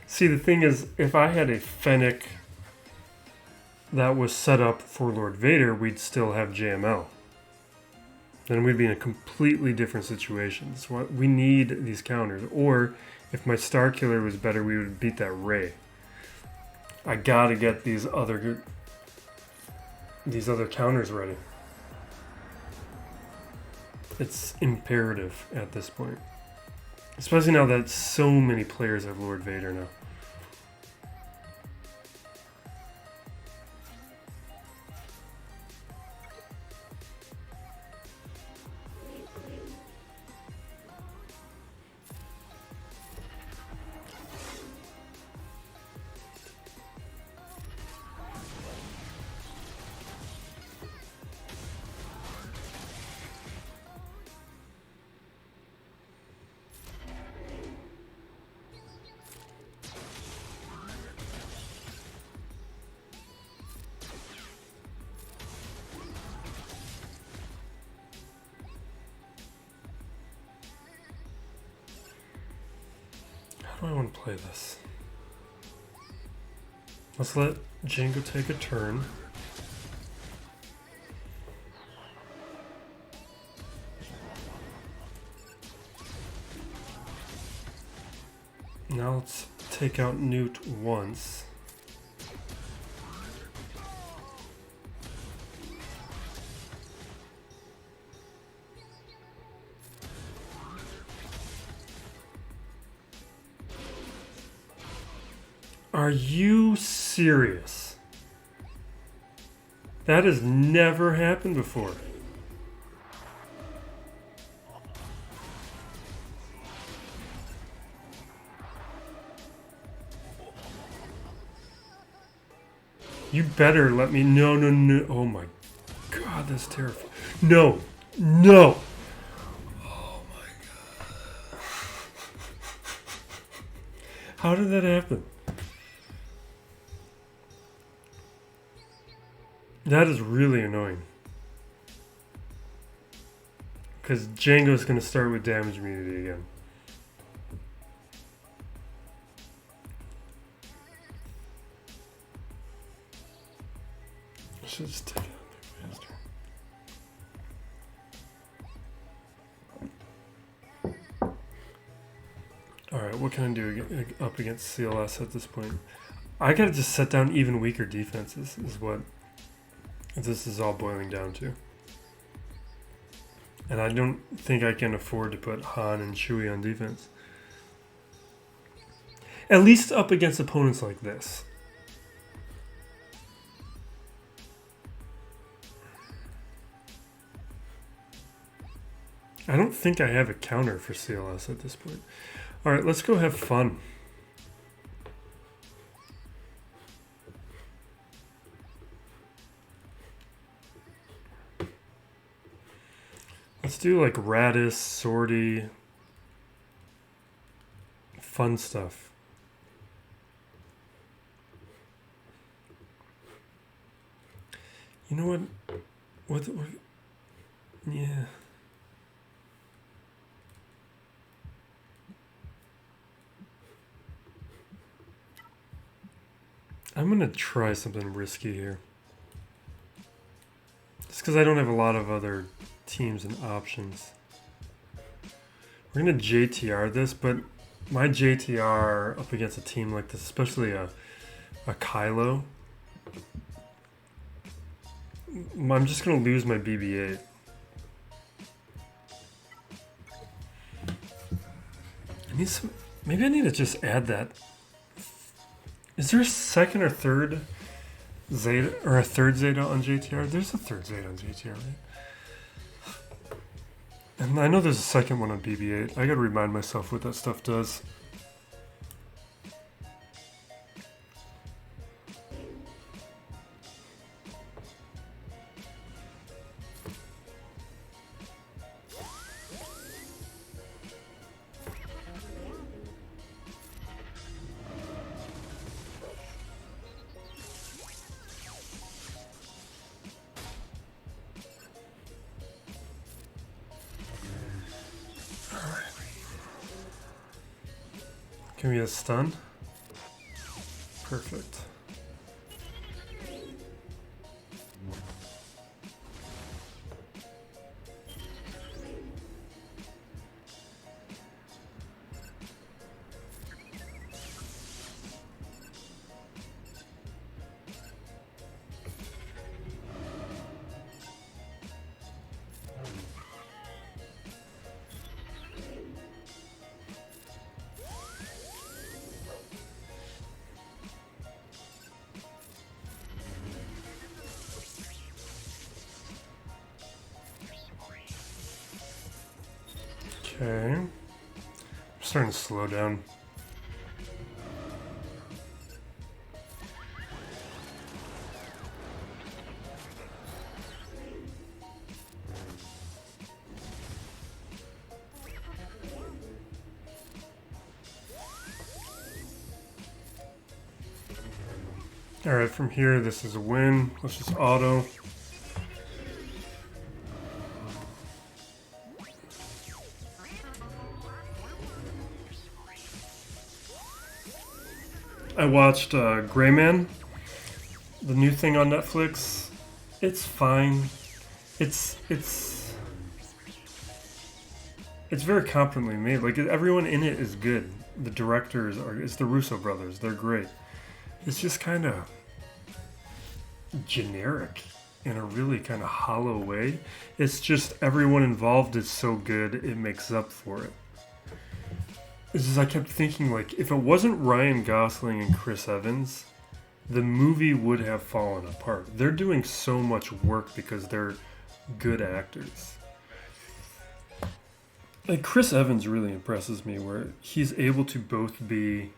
See, the thing is, if I had a Fennec that was set up for Lord Vader, we'd still have JML. Then we'd be in a completely different situation. So we need these counters. Or if my Star Killer was better, we would beat that Ray. I gotta get these other counters ready. It's imperative at this point. Especially now that so many players have Lord Vader now. How do I want to play this? Let's let Django take a turn. Now let's take out NUTE once. Are you serious? That has never happened before. You better let me... No, no, no. Oh my God, that's terrifying. No, no. Oh my God. How did that happen? That is really annoying. Because Django's going to start with damage immunity again. I should just take it out faster. Alright, what can I do up against CLS at this point? I gotta just set down even weaker defenses, is what this is all boiling down to. And I don't think I can afford to put Han and Chewie on defense. At least up against opponents like this. I don't think I have a counter for CLS at this point. Alright, let's go have fun. Let's do like Raddus, Sortie, fun stuff. You know what? What yeah. I'm gonna try something risky here. Just because I don't have a lot of other teams and options. We're gonna JTR this, but my JTR up against a team like this, especially a Kylo, I'm just gonna lose my BB-8. I need some. Maybe I need to just add that. Is there a second or third Zeta or a third Zeta on JTR? There's a third Zeta on JTR, right? And I know there's a second one on BB-8. I gotta remind myself what that stuff does. Give me a stun. Perfect. Okay. I'm starting to slow down. All right, from here, this is a win. Let's just auto. I watched Gray Man, the new thing on Netflix. It's fine. It's very competently made. Like, everyone in it is good. The directors it's the Russo brothers. They're great. It's just kind of generic in a really kind of hollow way. It's just everyone involved is so good, it makes up for it. It's just, I kept thinking, like, if it wasn't Ryan Gosling and Chris Evans, the movie would have fallen apart. They're doing so much work because they're good actors. Like, Chris Evans really impresses me, where he's able to both be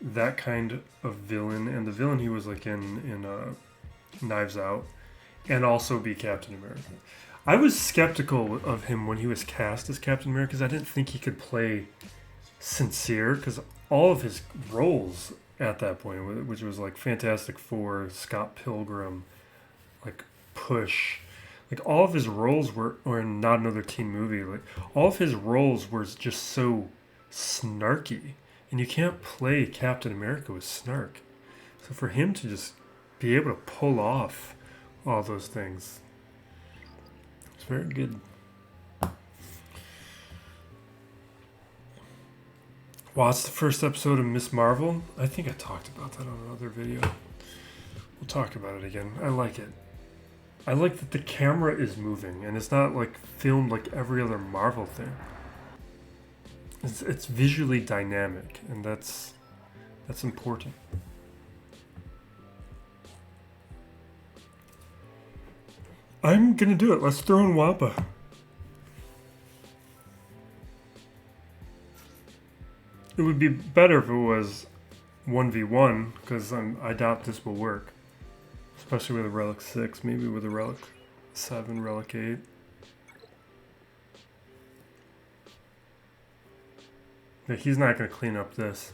that kind of villain, and the villain he was like in Knives Out, and also be Captain America. I was skeptical of him when he was cast as Captain America because I didn't think he could play sincere, because all of his roles at that point, which was like Fantastic Four, Scott Pilgrim, like Push, like all of his roles were, or in Not Another Teen Movie, like all of his roles were just so snarky, and you can't play Captain America with snark. So for him to just be able to pull off all those things, it's very good. Watch the first episode of Miss Marvel. I think I talked about that on another video. We'll talk about it again. I like it. I like that the camera is moving and it's not like filmed like every other Marvel thing. It's visually dynamic, and that's important. I'm gonna do it. Let's throw in WAMPA. It would be better if it was 1v1, because I doubt this will work. Especially with a Relic 6, maybe with a Relic 7, Relic 8. Yeah, he's not going to clean up this.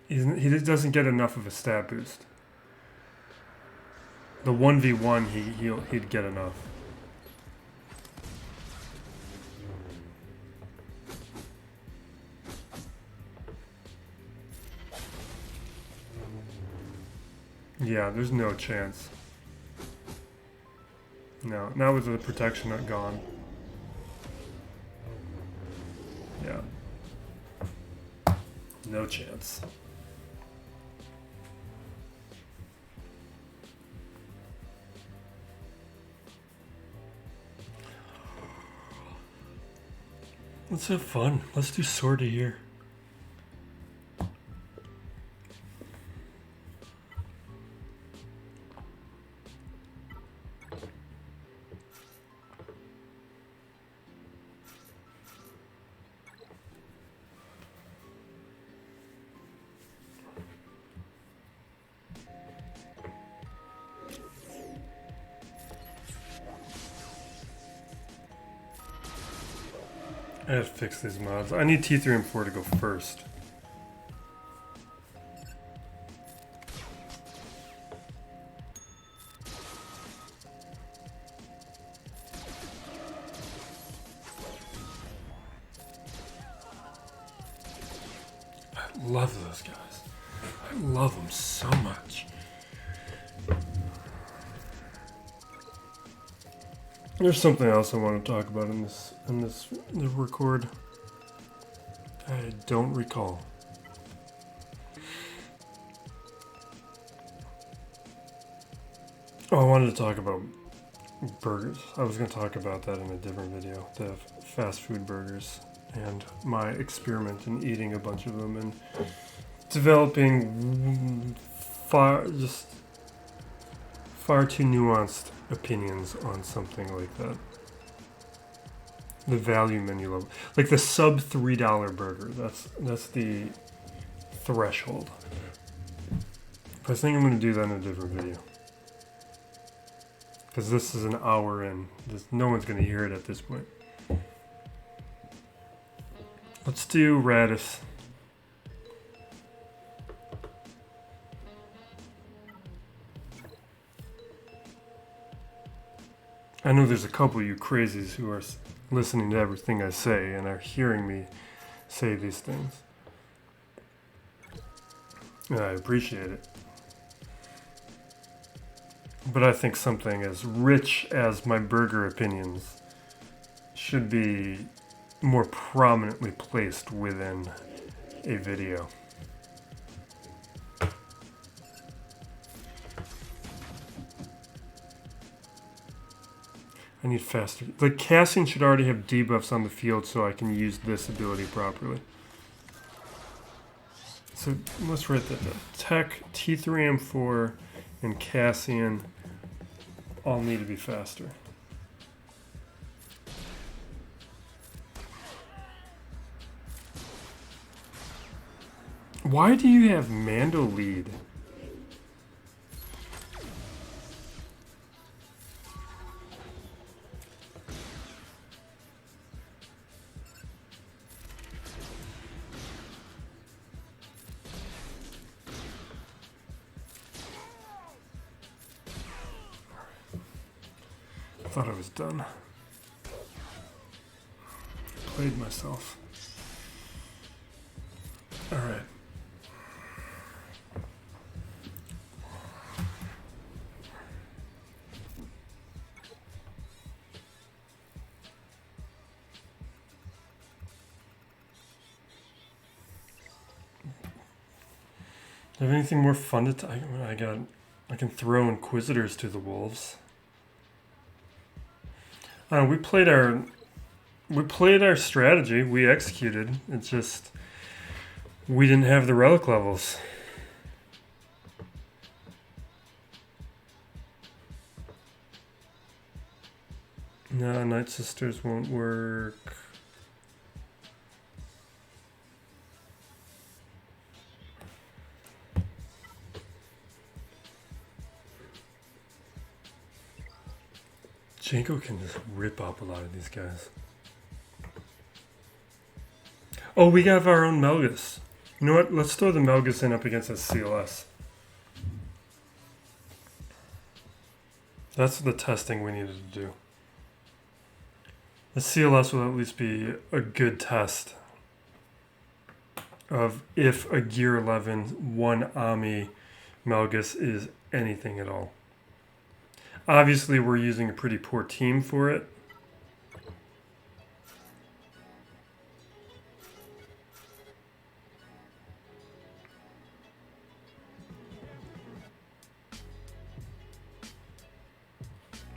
He doesn't get enough of a stat boost. The 1v1, he'd get enough. Yeah, there's no chance. No, not with the protection not gone. Yeah. No chance. Let's have fun. Let's do Sword of Year. I have to fix these mods. I need T3 and 4 to go first. I love those guys. I love them so much. There's something else I want to talk about in this record. I don't recall. Oh, I wanted to talk about burgers. I was going to talk about that in a different video, the fast food burgers, and my experiment in eating a bunch of them and developing far too nuanced opinions on something like that. The value menu level, like the sub $3 burger. That's the threshold. But I think I'm going to do that in a different video, because this is an hour in. No one's going to hear it at this point. Let's do Raddus. I know there's a couple of you crazies who are listening to everything I say and are hearing me say these things. I appreciate it. But I think something as rich as my burger opinions should be more prominently placed within a video. I need faster. The casting should already have debuffs on the field so I can use this ability properly. So let's write that down. Tech, T3M4, and Cassian all need to be faster. Why do you have Mando lead? I thought I was done. Played myself. All right. Do you have anything more fun to I can throw Inquisitors to the wolves. We played our strategy. We executed. It's just we didn't have the relic levels. No, Night Sisters won't work. Janko can just rip up a lot of these guys. Oh, we have our own Malgus. You know what? Let's throw the Malgus in up against a CLS. That's the testing we needed to do. The CLS will at least be a good test of if a Gear 11 one Omi Malgus is anything at all. Obviously, we're using a pretty poor team for it.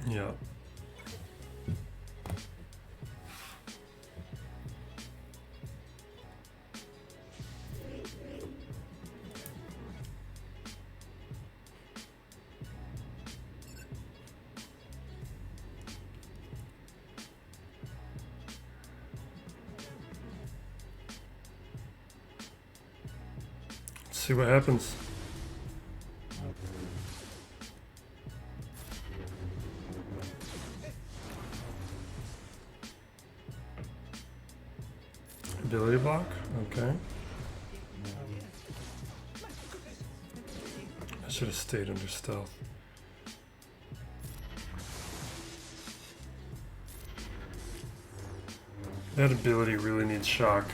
Yeah. See what happens. Ability block? Okay. I should have stayed under stealth. That ability really needs shock.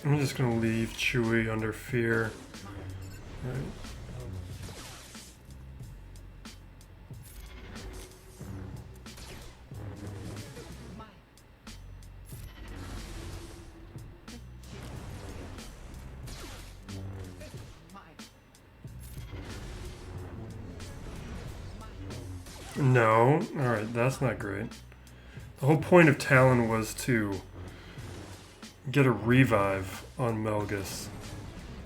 I'm just going to leave Chewie under fear. Right. No. Alright, that's not great. The whole point of Talon was to get a revive on Malgus,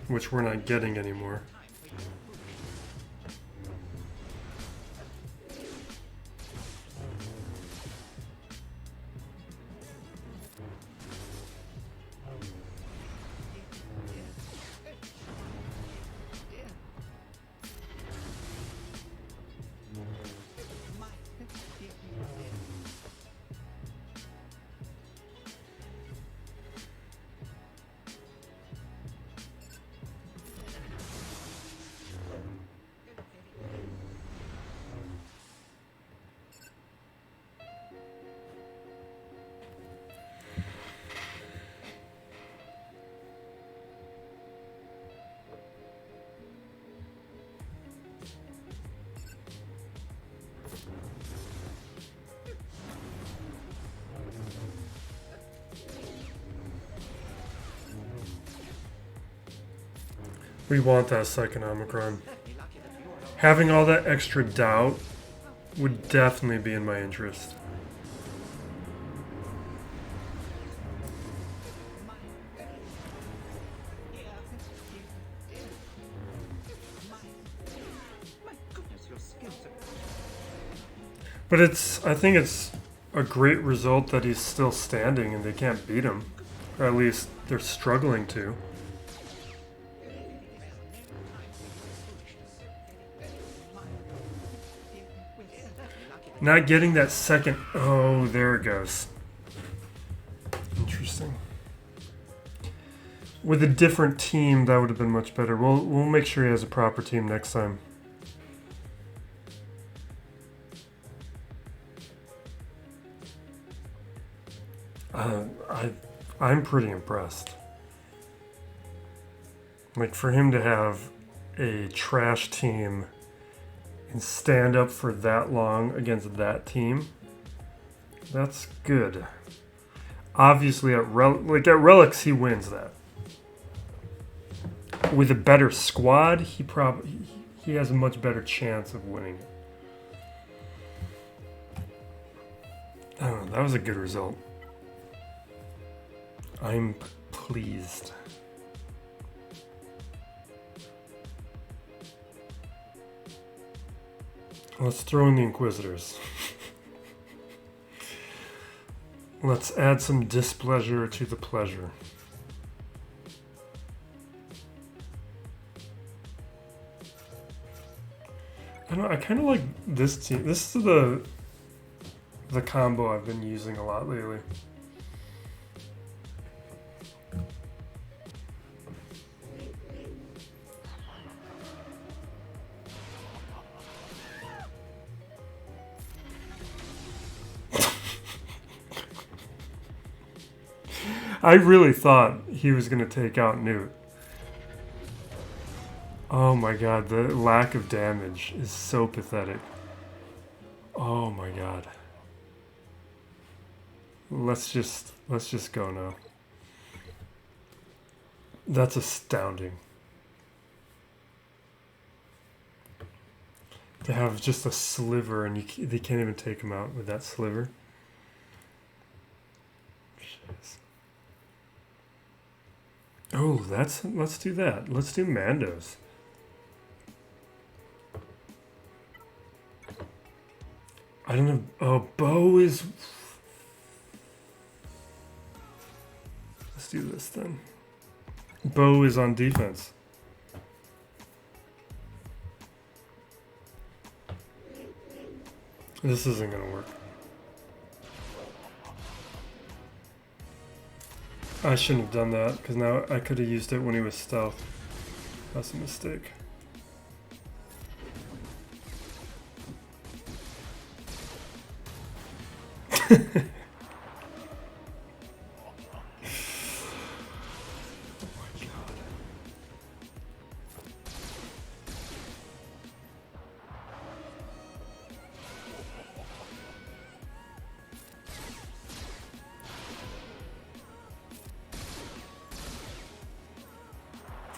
which we're not getting anymore. We want that second Omicron. Having all that extra doubt would definitely be in my interest. But I think it's a great result that he's still standing and they can't beat him. Or at least they're struggling to. Not getting that second... Oh, there it goes. Interesting. With a different team, that would have been much better. We'll make sure he has a proper team next time. I'm pretty impressed. Like, for him to have a trash team and stand up for that long against that team, that's good. Obviously, at relics, he wins that. With a better squad, he has a much better chance of winning it. I don't know, that was a good result. I'm pleased. Let's throw in the Inquisitors. Let's add some displeasure to the pleasure. I kind of like this team. This is the combo I've been using a lot lately. I really thought he was going to take out NUTE. Oh my god, the lack of damage is so pathetic. Oh my god. Let's just go now. That's astounding. To have just a sliver and they can't even take him out with that sliver. Jeez. Oh, let's do that. Let's do Mandos. I don't know. Oh, Bo is... Let's do this then. Bo is on defense. This isn't going to work. I shouldn't have done that, because now I could have used it when he was stealth. That's a mistake.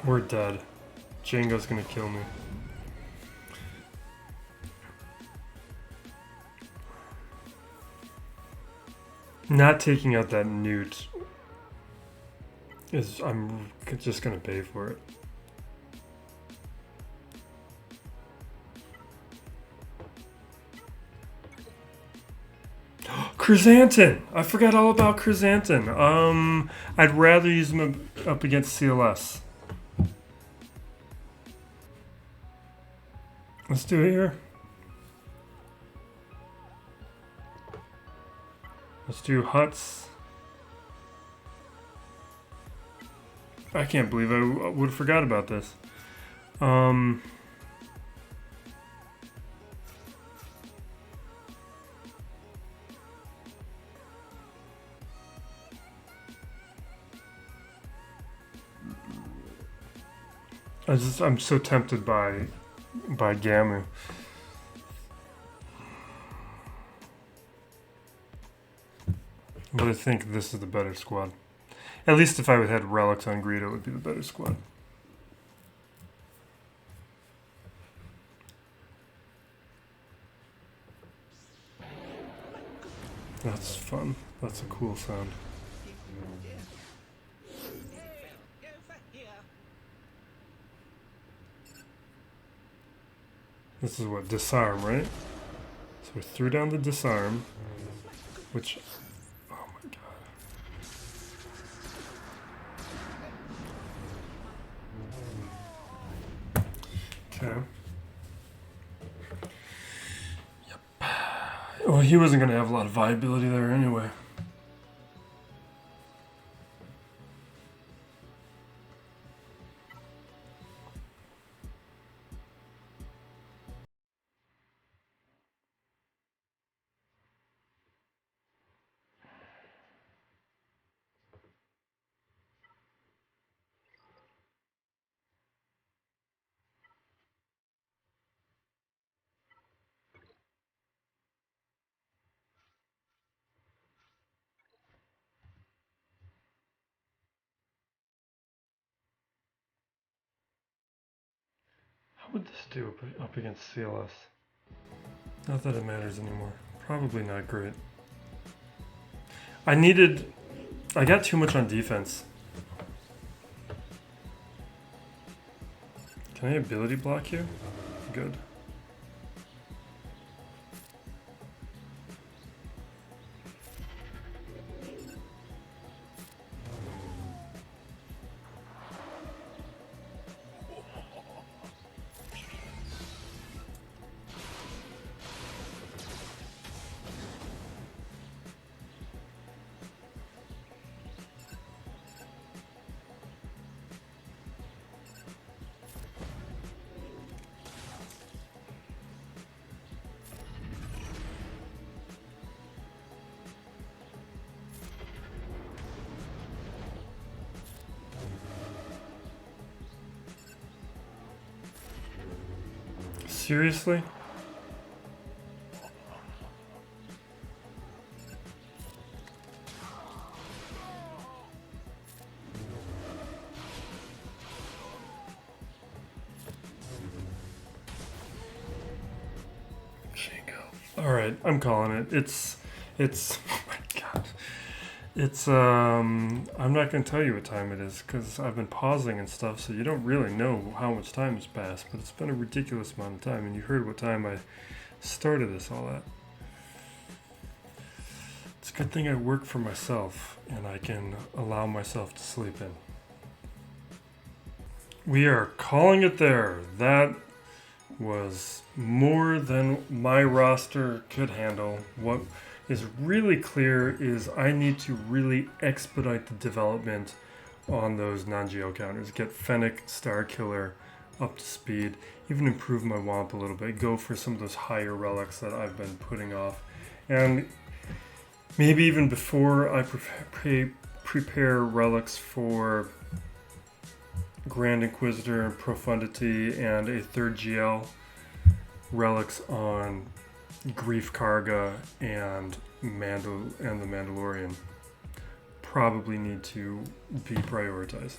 We're dead. Django's gonna kill me. Not taking out that NUTE is... I'm just gonna pay for it. Krrsantan! I forgot all about Krrsantan. I'd rather use him up against CLS. Let's do it here. Let's do huts. I can't believe I would have forgot about this. I'm so tempted by Gamu. But I think this is the better squad. At least if I had relics on Greedo, it would be the better squad. That's fun. That's a cool sound. This is what, disarm, right? So we threw down the disarm, which, oh my god. Okay. Yep. Well, he wasn't going to have a lot of viability there anyway. How would this do up against CLS? Not that it matters anymore. Probably not great. I got too much on defense. Can I ability block you? Good. Seriously? Alright, I'm calling it. It's, oh my god. It's, I'm not going to tell you what time it is, because I've been pausing and stuff, so you don't really know how much time has passed, but it's been a ridiculous amount of time, and you heard what time I started this all at. It's a good thing I work for myself, and I can allow myself to sleep in. We are calling it there. That was more than my roster could handle. What is really clear is I need to really expedite the development on those non-geo counters. Get Fennec STRKLLR up to speed, even improve my WAMP a little bit, go for some of those higher relics that I've been putting off. And maybe even before I prepare relics for Grand Inquisitor and Profundity and a third GL, relics on Grief Karga and Mando and the Mandalorian probably need to be prioritized.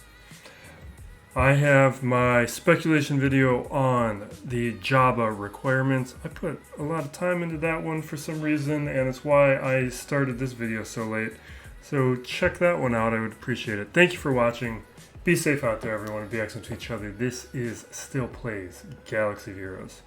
I have my speculation video on the Jabba requirements. I put a lot of time into that one for some reason, and it's why I started this video so late. So check that one out. I would appreciate it. Thank you for watching. Be safe out there, everyone, and be excellent to each other. This is Still Plays Galaxy of Heroes.